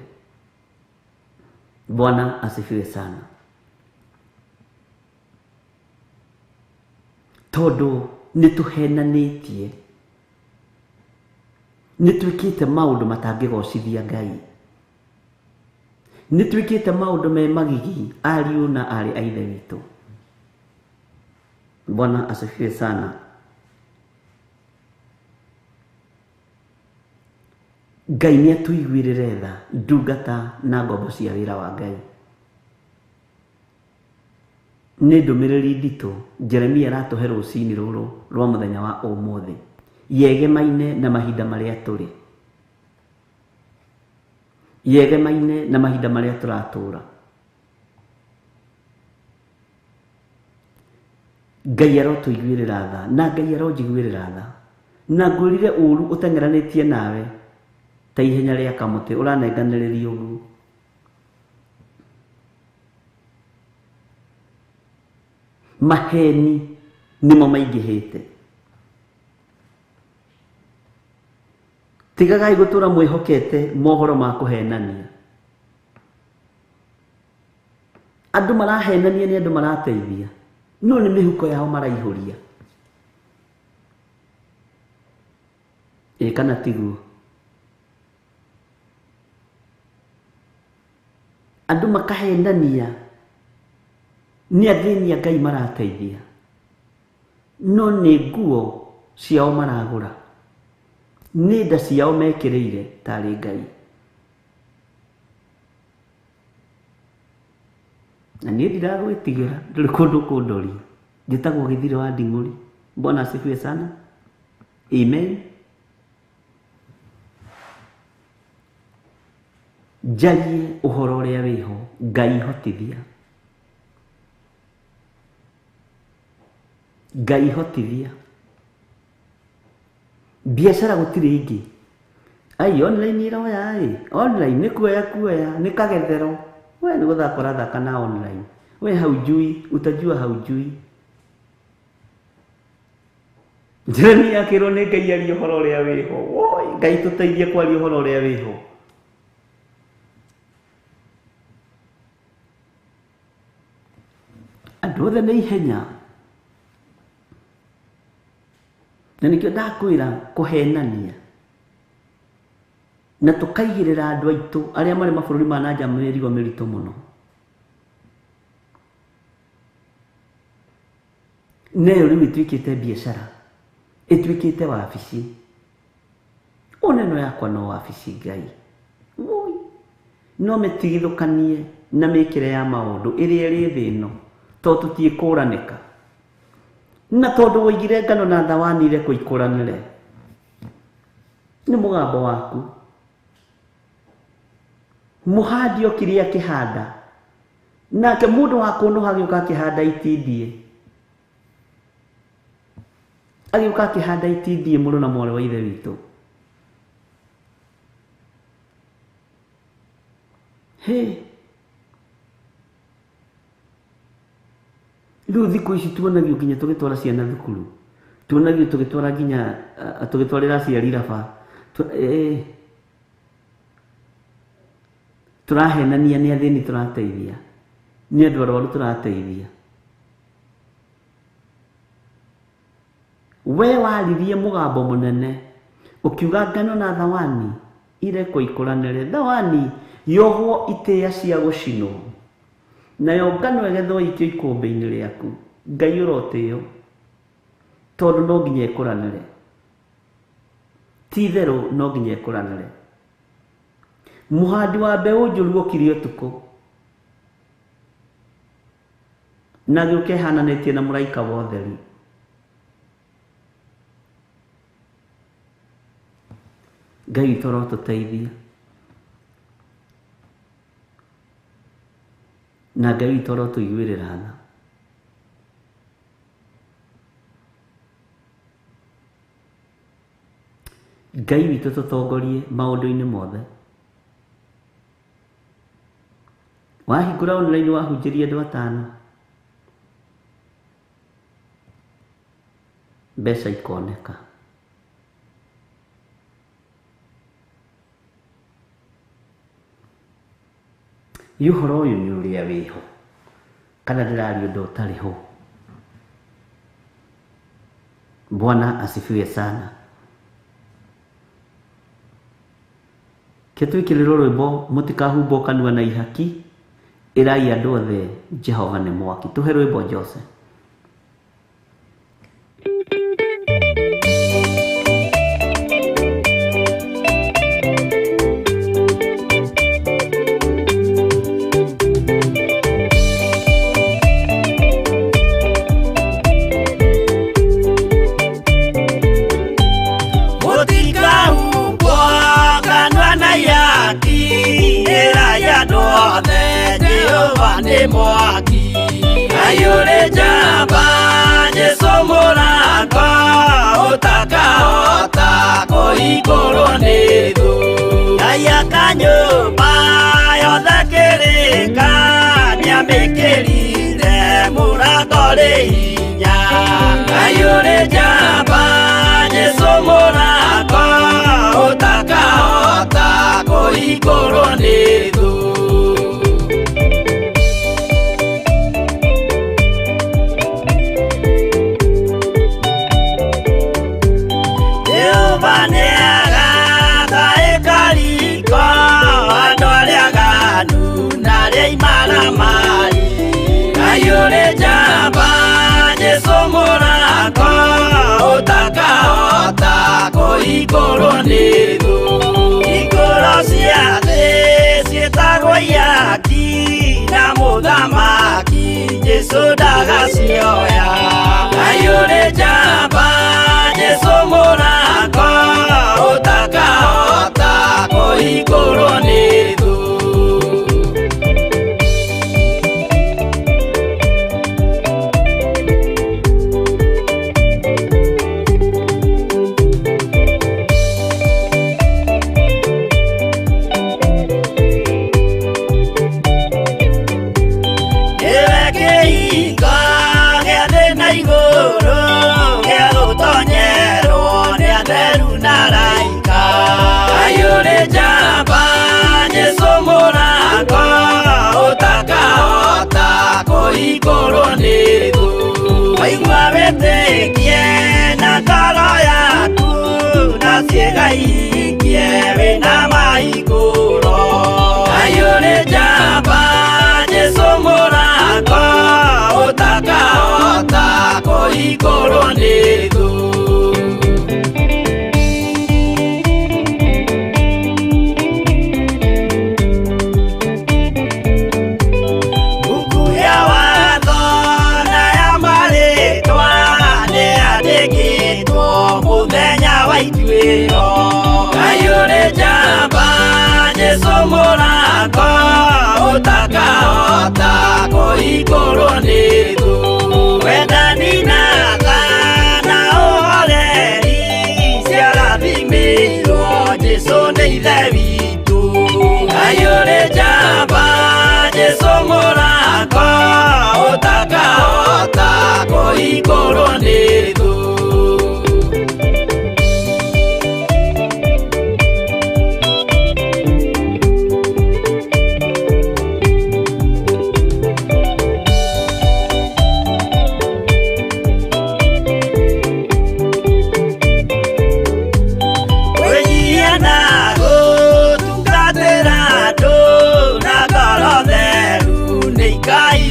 Bwana asifiwe sana. Tondũ nĩtũhenanĩtie, nĩtwĩkĩte maũndũ matangĩgocithia Ngai, nĩtwĩkĩte maũndũ me magigi ariũ na arĩ a ithe witũ. Bwana asifiwe sana. Ngai nĩatũiguĩrĩre tha ndungata na ngombo cia wĩra wa Ngai. Nĩ ndũmĩrĩri nditũ Jeremia aratũhe rũci-inĩ rũrũ rwa mũthenya wa ũmũthĩ, yegemaine na mahinda marĩa tũrĩ, yegemaine na mahinda marĩa tũratũra. Ngai arotũiguĩrĩra tha na Ngai aronjiguĩrĩra tha, na ngwĩrire ũru ũteng'eranĩtie nawe ta ihenya rĩa kamũtĩ ũranenganĩrĩria ũguo. Maheni nĩmo maingĩhĩte. Tigagai gũtũra mwĩhokete mohoro ma kũhenania. Andũ marahenania nĩ andũ marateithia, no nĩ mĩhuko yao maraihũria. Kana tiguo. Andũ makahenania nĩ athĩni a Ngai marateithia, no nĩ nguo ciao maragũra, nĩ nda ciao mekĩrĩire tarĩ Ngai. Na niĩ ndiragwĩtigĩra, ndũrĩ kũndũ kũndoria. Njĩtagwo Githiri wa Nding'ũri. Bwana asifiwe sana. Amen. Njarie ũhoro ũrĩa wĩho. Ngai hotithia. Ngai hotithia. Biacara gũtirĩ ingĩ. Ai online iroya online nĩ kuoya nĩ kagethero. We nĩ gũthaka ũrathaka na online. We haujui, utajua haujui. Jeremia akĩrwo nĩ Ngai aria ũhoro ũrĩa wĩho. Woi, Ngai tũteithie kwaria ũhoro ũrĩa wĩho. Andũ othe nĩ ihenya. Na nĩkĩo ndakwĩra kũhenania. Na tũkaigĩrĩra andũ aitũ arĩa marĩ mabũrũri ma nanja mĩrigo mĩritũ mũno. Nayo rĩu ĩtuĩkĩte biacara, ĩtuĩkĩte wabici, Moneno yakwa no wabici Ngai. Ui. No metigithukanie na mikire ya maundu iria ri thi ino to tutiikuraneka. Na tondu woigire ngano na thawani ile kuikuranire. Ni mugambo waku. Muhandi okiria kihanda. Nake mundu wa kundu hagiuka kihanda itindie. Agiuka kihanda itindie muru na mwore wa ithe witu. Hey. Riu thiku ici tuonagio nginya tugitwara ciana thukuru. Tuonagio tugitwara nginya tugitwarira aciari raba. Turahenania ni athini turateithia. Ni andu arwaru turateithia. We waririe mugambo munene ukiuga ngano na thawani ire kuikuranire. Thawani yohwo itia cia gucinwo. Nayo ngano egethwo ikio ikumbi-ini riaku. Ngai urotio tondu no nginya ikuranire. Ti theru no nginya ikuranire. Muhandi wa mbeu njuru ukiri utuku na giuke hananitie na muraika wa utheri. Ngai toro tuteithia na Ngai toro tuiguirira tha. Ngai witu tutongorie maundu-ini mothe. Wahingura online wahunjirie andu 5 mbeca ikoneka. Yuhoro uyu ni uria wiho kana ndirari undu utariho. Bwana asifiwe sana. Ketwikiriro rwimbo mutikahumbo kanua na ihaki irai andu othe Jehova ni mwaki. Tuhe rwimbo Jose. Mwaki ayure jamba Yesu Murata utakaota kuiguru ni thu aya kanyumba yothe kirika niamikirire Murata ri hinya ayure jamba Yesu Murata utakaota kuiguru ni thu. Ayure jamba Yesu Murata utakaota kuiguru ni thu iguru cia thi cietagwo iaki na muthamaki Yesu ndagacioya. Ayure jamba Yesu Murata utakaota kuiguru ni thu. Iguru ni thu waigua witikie na ngoro yaku na ciĩga ikie wĩna maigũro. Ayure jamba Yesu Murata utakaota kuiguru ni thu.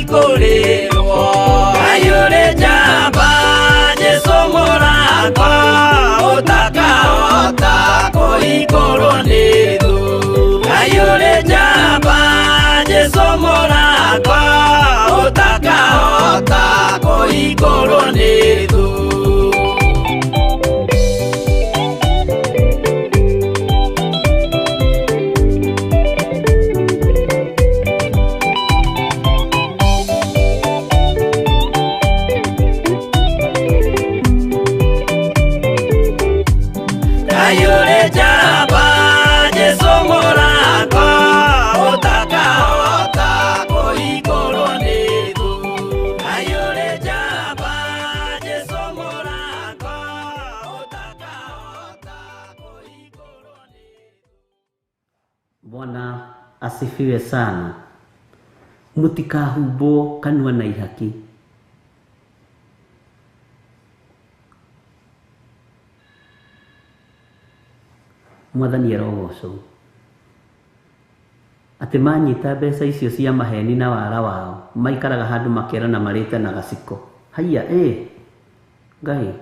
kũrĩrwo. Ngai ũrĩ njamba, Jesũ mũratwa, ũtakahota kũhingũrwo nĩ thũ. Ngai ũrĩ njamba, Jesũ mũratwa, ũtakahota kũhingũrwo nĩ thũ. Bwana asifiwe sana. Mutikahumbo kanua na ihaki. Mwathani arogocwo. Ati manyita mbeca icio cia maheni na wara wao, maikaraga handu makerana marĩte na gaciko. Haiya Ngai.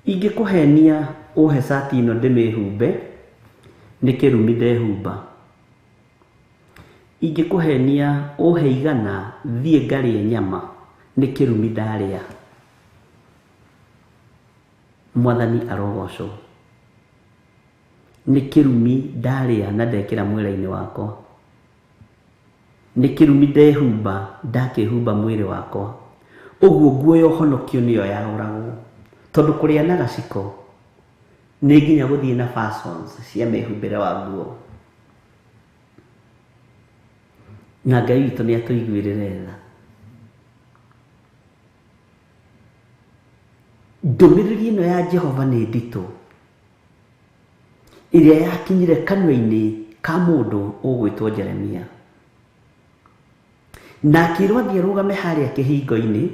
Ingĩkũhenia ũhe sati ĩno ndĩmĩhumbe, nĩ kĩrumi ndehumba. Ingĩkũhenia ũhe igana thiĩ ngarĩe nyama, nĩ kĩrumi ndarĩa. Mwathani arogocwo. Nĩ kĩrumi ndarĩa na ndekĩra mwĩra-inĩ wakwa. Nĩ kĩrumi ndehumba ndakĩhumba mwĩrĩ wakwa. Ũguo nguo ya ũhonokio nĩyo yaroragwo. Tondũ kũrĩa na gaciko nĩ nginya gũthiĩ na fashions cia mehumbĩre wa nguo. Na Ngai witũ nĩ atũiguĩrĩre tha. Ndũmĩrĩri ĩno ya Jehova nĩ nditũ, ĩrĩa yakinyire kanua-inĩ ka mũndũ ũgwĩtwo Jeremia. Na akĩrwo athiĩ arũgame harĩa kĩhingo-inĩ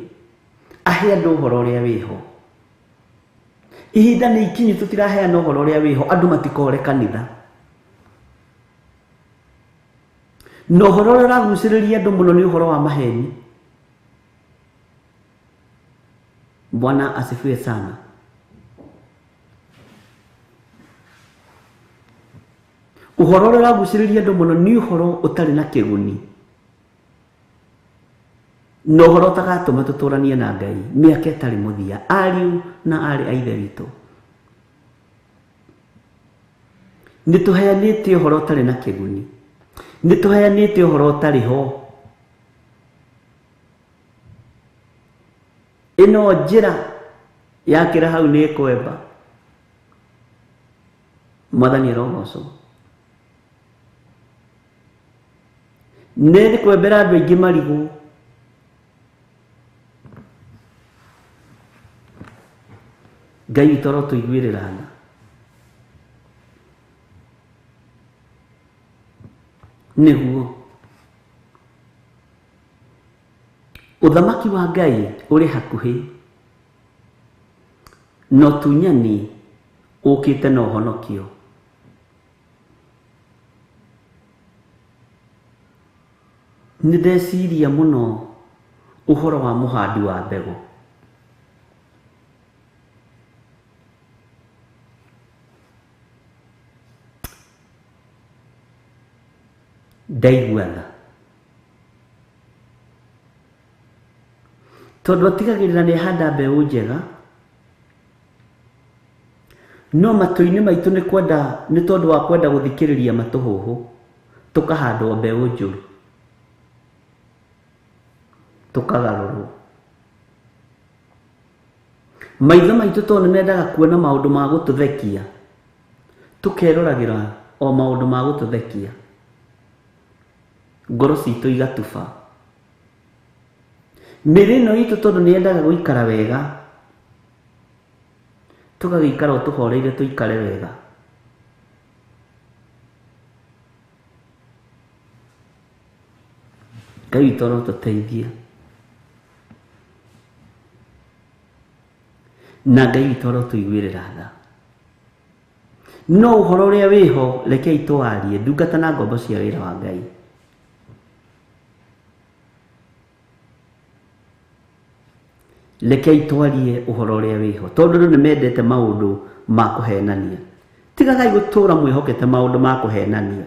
ahe andũ ũhoro ũrĩa wĩho. Ihinda nĩ ikinyu tũtiraheana ũhoro ũrĩa wĩho, andũ matikore kanitha. Na ũhoro ũrĩa ũragucĩrĩria andũ mũno nĩ ũhoro wa maheni. Bwana asifiwe sana. Ũhoro ũrĩa ũragucĩrĩria andũ mũno nĩ ũhoro ũtarĩ na kĩguni. Na ũhoro ũtagatũma tũtũranie na Ngai mĩaka ĩtarĩ mũthia, ariũ na arĩ a ithe witũ. Nĩtũheanĩte ũhoro ũtarĩ na kĩguni. Nĩtũheanĩte ũhoro ũtarĩ ho. Ĩno njĩra yakĩra hau nĩ kwemba. Mwathani arogocwo. Nĩ kwembera andũ aingĩ marigũ. Ngai witũ arotũiguĩrĩra tha. Nĩguo ũthamaki wa Ngai ũrĩ hakuhĩ, no tunyani ũkĩte na ũhonokio. Nĩndeciria mũno ũhoro wa mũhandi wa mbegũ. Ndaigua tha. Tondũ atigagĩrĩra nĩ ahanda mbeũ njega, no matũ-inĩ maitũ nĩ tondũ wa kwenda gũthikĩrĩria matũhũhũ, tũkahandwo mbeũ njũru, tũkagarũrwo. Maitho maitũ tondũ nĩmendaga kuona maũndũ ma gũtũthekia, tũkeroragĩra o maũndũ ma gũtũthekia, ngoro citũ igatuba. Mĩrĩ ĩno itũ tondũ nĩyendaga gũikara wega, tũgagĩikara tũhoreire tũikare wega. Ngai witũ arotũteithia, na Ngai witũ arotũiguĩrĩra tha. no uhoro uria wiho rekei twarie ndungata na ngombo cia wira wa Ngai. Rekei twarie uhoro uria wiho tondu riu nimendete maundu ma kuhenania. Tigagai gutura mwihokete maundu ma kuhenania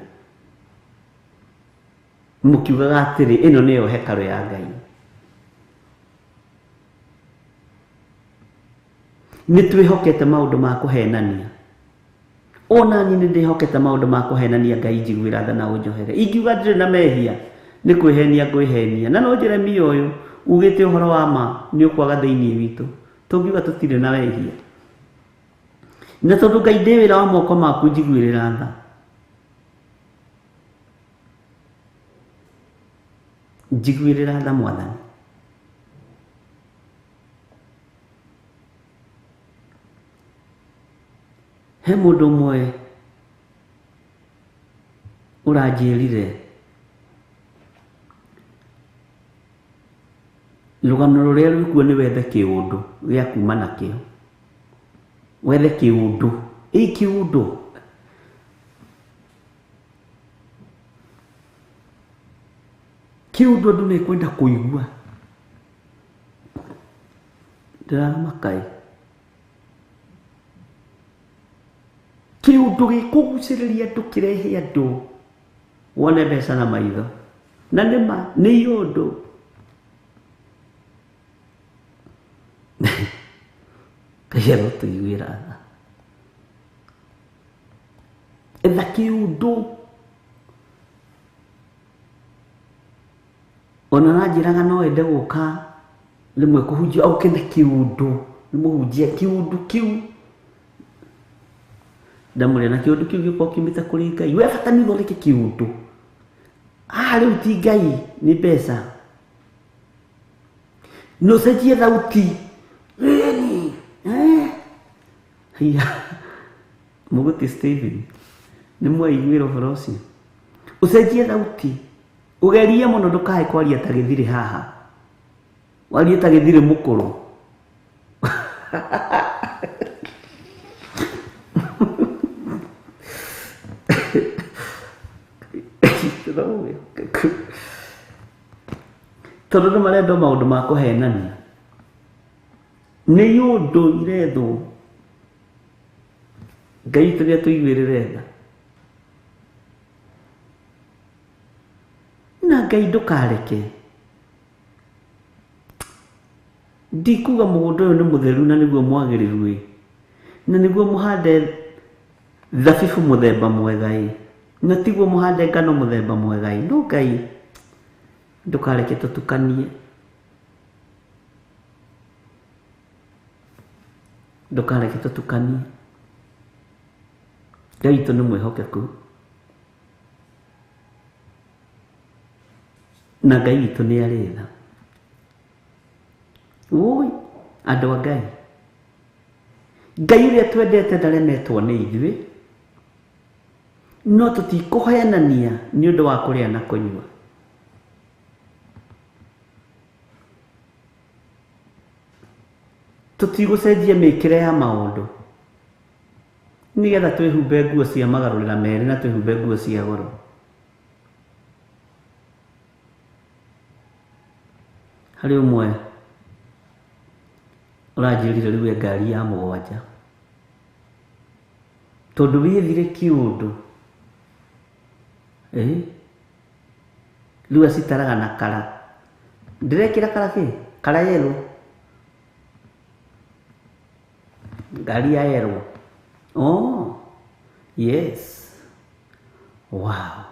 mukiugaga atiri ino niyo hekalu ya Ngai. Nitwihokete maundu ma kuhenania. Ona ni ndihokete maundu ma kuhenania Ngai njiguira tha na unjohere. Ingiuga ndire na mehia ni kwihenia ngwihenia. Na no Jeremia uyu ugite uhoro wa ma ni ukwaga thiini witu. Tungiuga tutire na wehia. Na tondu Ngai ndi wira wa moko maku njiguirira tha. Njiguirira tha Mwathani. He mundu mwe uranjirire rugano ruria rwikuo ni wethe kiundu gia kuma nakio. Wethe kiundu kiundu kiundu andu mekwenda kuigua ndiramakai kiundu gikuguciriria andu kirehe andu wone mbeca na maitho na nima ni iundu kayero tuiguira tha etha kiundu ona najiraga no ende guka rimwe kuhunjia au kenda kiundu nimuhunjia kiundu kiu ndamure na kiundu kiu giko kimita kuri Ngai we bata ni thondeke kiundu riu ti Ngai ni mbeca no cenjie thauti hiya muguti Stephen ni mwaiguira uhoro ucio ucenjie thauti ugerie muno ndukae kwaria ta Githiri haha warie ta Githiri mukuru tondu ni marenda maundu ma kuhenania ni undu irethwo Ngai turia tuiguirire tha na Ngai ndukareke ndikuga mugunda uyu ni mutheru na niguo mwagiriru na niguo muhande thabibu muthemba mwega na tiguo muhande ngano muthemba mwega no Ngai ndukareke tutukanie ndukareke tutukanie Ngai tu ni mwihokeku na Ngai witu ni aritha ui andu a Ngai Ngai uria twendete ndaremetwo ni ithui no tutikuhenania ni undu wa kuria na kunyua tutigucenjia mikire ya maundu nigetha twihumbe nguo cia magarurira meri na twihumbe nguo cia goro hari umwe urajirire riu ngari ya mugwanja tondu withire kiundu riu acitaraga na kara ndirekira kara ki kara yelo ngari ya yelo oh yes wow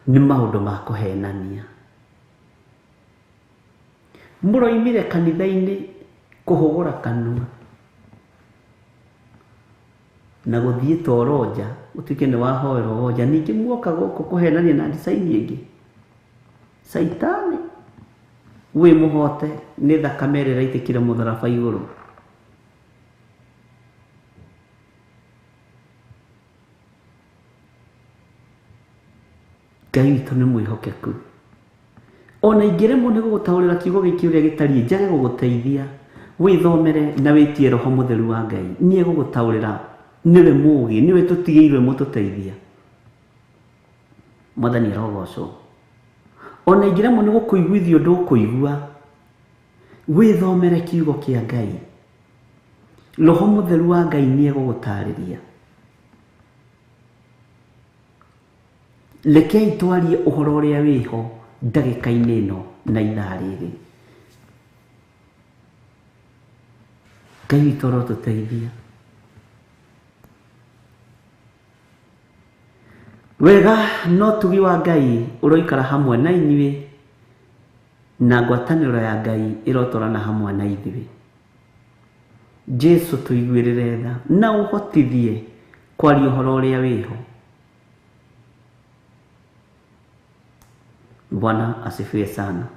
ni maundu ma kuhenania muroimire kanitha-ini kuhugura kanua na guthie toroja utuike ni wahoerwo oja ningi muoka guku kuhenania na design ingi saitani we muhote ni thakame ĩrĩa ĩraitikire mutharaba iguru Ngai witũ nĩ mwĩhokeku ona ingĩremwo nĩ gũgũtaũrĩra kiugo gĩkĩ ũrĩa gĩtariĩ njage gũgũteithia wĩthomere na wĩtie Roho Mũtheru wa Ngai nĩ egũgũtaũrĩra niwe mugi niwe tutigeirwe mututeithia Mwathani arogocwo ona ingiramo ni gukuiguithio ndukuigua withomere kiugo kia Ngai Roho Mutheru wa Ngai ni egugutariria Lekei twarie uhoro uria wiho ndagika-ini ino na ithaa riri Ngai witũ arotuteithia wega no tugi wa Ngai uroikara hamwe na inyuĩ na ngwatanĩro ya Ngai ĩrotwarana hamwe na ithuĩ Jesu tuiguĩrĩre tha na ũhotithie kwaria ũhoro ũrĩa wĩho Bwana asifiwe sana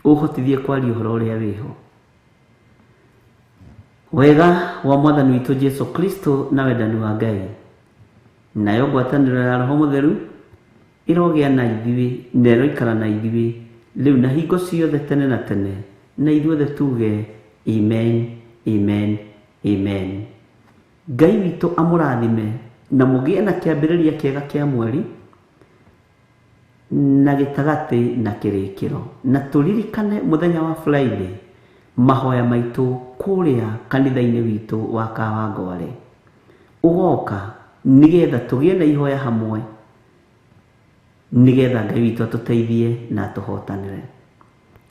ũhotithie kwaria ũhoro ũrĩa wĩho wega wa Mwathani witũ Jesu Kristo na wendani wa Ngai nayo ngwatanĩro ya Roho Mutheru irogĩa na ithuĩ na ĩroikara na ithuĩ rĩu na hingo ciothe tene na tene na ithuothe tuge amen amen amen Ngai witũ amũrathime na mũgĩe na kĩambĩrĩria kĩega kĩa mweri na gĩtagatĩ na kĩrĩkĩro na tũririkane mũthenya wa Friday mahoya maitũ kũrĩa kanitha-inĩ witũ wa Kawangware ugoka nigetha tũgĩe na ihoya hamwe nigetha Ngai witũ atũteithie na tũhotanĩre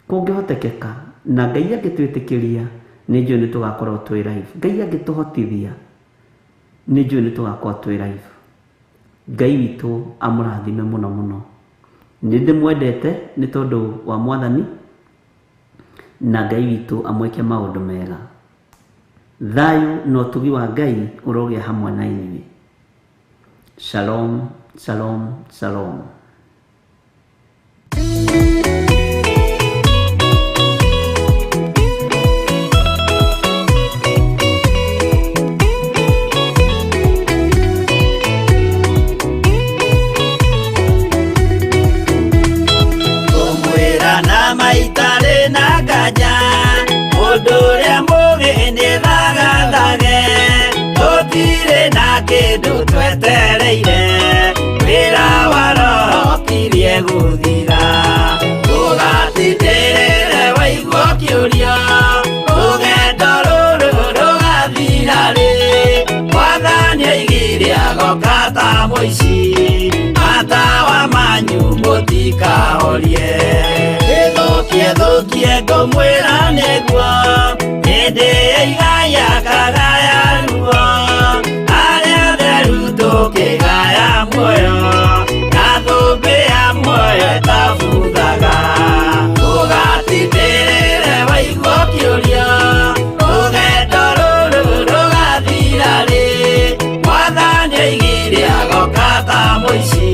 kũngĩhotekeka na Ngai angĩtwĩtĩkĩria nĩ njũĩ nĩ tũgakorwo twĩ live Ngai angĩtũhotithia nĩ njũĩ nĩ tũgakorwo twĩ live Ngai witũ amũrathime mũno mũno nĩ ndĩmwendete nĩ tondũ wa Mwathani na Ngai witũ amwĩke maũndũ mega thayũ no tugi wa Ngai ũrogĩa hamwe na inyuĩ Shalom shalom shalom Maitare na gaja Odore mugi ni thagathage Totire na kindu twetereire Wira wa Roho tirie guthira Tugatindĩrĩre waigua kĩũria Rũgendo rũrũ rũgathira rĩ Mwathani oigire agoka ta mũici Matawa manyu mũtikahorie Thukie ngũmwĩra nĩguo hĩndĩ ĩigaya kagaya ruo arĩa theru tũkĩgaya muoyo na thũmbĩ ya muoyo ĩtabuthaga tũgatindĩrĩre waigua kĩũria rũgendo rũrũ rũgathira rĩ Mwathani oigire agoka ta mũici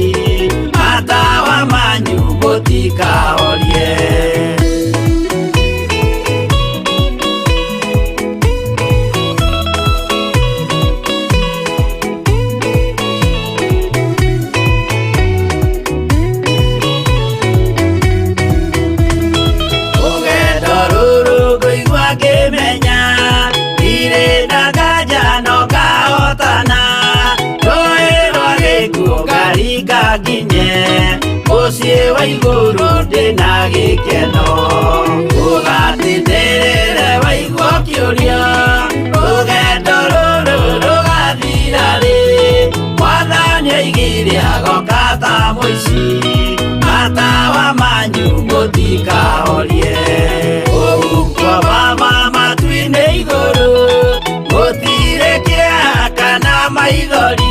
matawa manyu mũtikahorie Muciĩ wa igũrũ ndĩna gĩkeno Ũgatindĩrĩre waigua kĩũria Rũgendo rũrũ rũgathira rĩ Mwathani oigire agoka ta mũici Matawa manyu mũtikahorie Ũgukua wa matu-inĩ igũrũ Gũtirĩ kĩeha kana maithori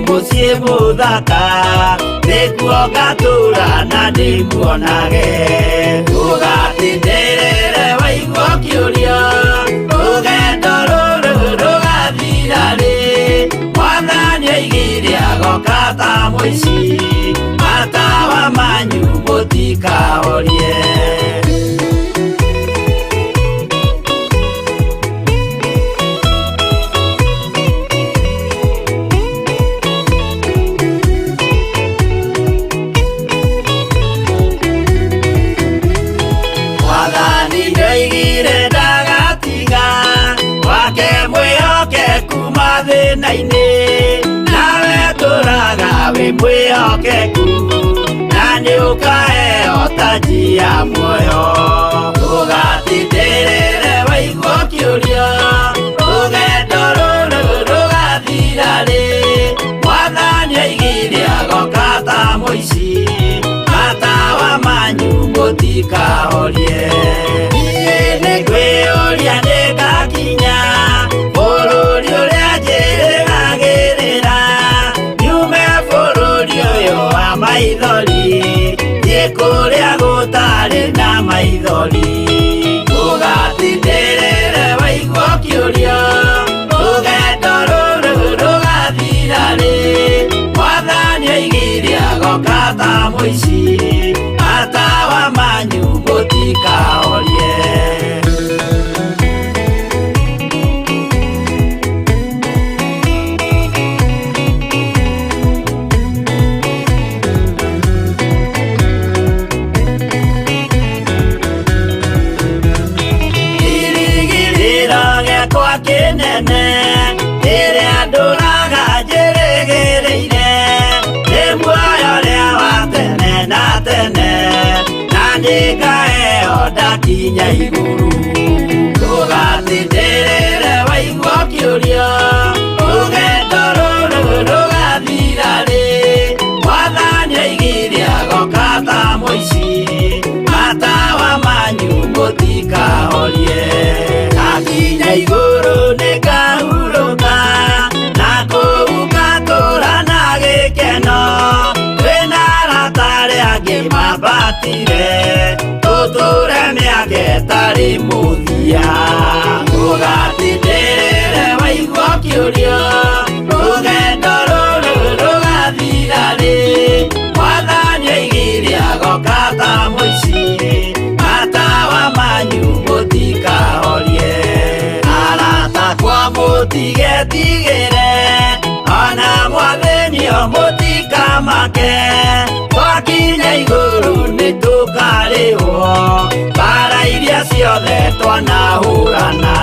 Mũciĩ mũthaka nĩkuo ngatũũra na ndĩmuonage Ũgatindĩrĩre waigua kĩũria Rũgendo rũrũ rũgathira rĩ Mwathani oigire agoka ta mũici Matawa manyu mũtikahorie Mwathani nĩoigire ndaga mathĩna-inĩ, nawe tũraga wĩ mwĩhokeku, na nĩũkaheo taji ya muoyo. Ndũgatindĩrĩre waigua ũkĩũrio, rũgendo rũrũ rũgathira rĩ, Mwathani oigire agoka ta mũici, matawa manyu mũtikahorie. Niĩ nĩngwĩyũria nĩngakinya bũrũri ũrĩa njĩrĩgagĩrĩra, nyume bũrũri ũyũ wa maithori, thiĩ kũrĩa gũtarĩ na maithori. Ndũgatindĩrĩre waigua ũkĩũrio, rũgendo rũrũ rũgathira rĩ, Mwathani oigire agoka ta mũici, matawa manyu mũtikahorie. Kĩnene rĩrĩa ndũraga njĩrĩgĩrĩire, nĩ muoyo ũrĩa wa tene na tene, na nĩngaheo ndakinya igũrũ. Ndũgatindĩrĩre waigua ũkĩũrio, rũgendo rũrũ rũgathira rĩ, Mwathani oigire agoka ta mũici, matawa manyu mũtikahorie. Ndakinya igũrũ nĩngahurũka, na kũu ngatũũra na gĩkeno, twĩna arata arĩa angĩ mambatire, tũtũũre mĩaka ĩtarĩ mũthia. Ndũgatindĩrĩre waigua ũkĩũrio, rũgendo rũrũ rũgathira rĩ, Mwathani oigire agoka ta mũici, matawa manyu mũtikahorie. Aratakwa mũtigetigĩre, ona mwathĩnio mũtikamake, twakinya igũrũ nĩtũkarĩhwo, mbara iria ciothe twanahũrana.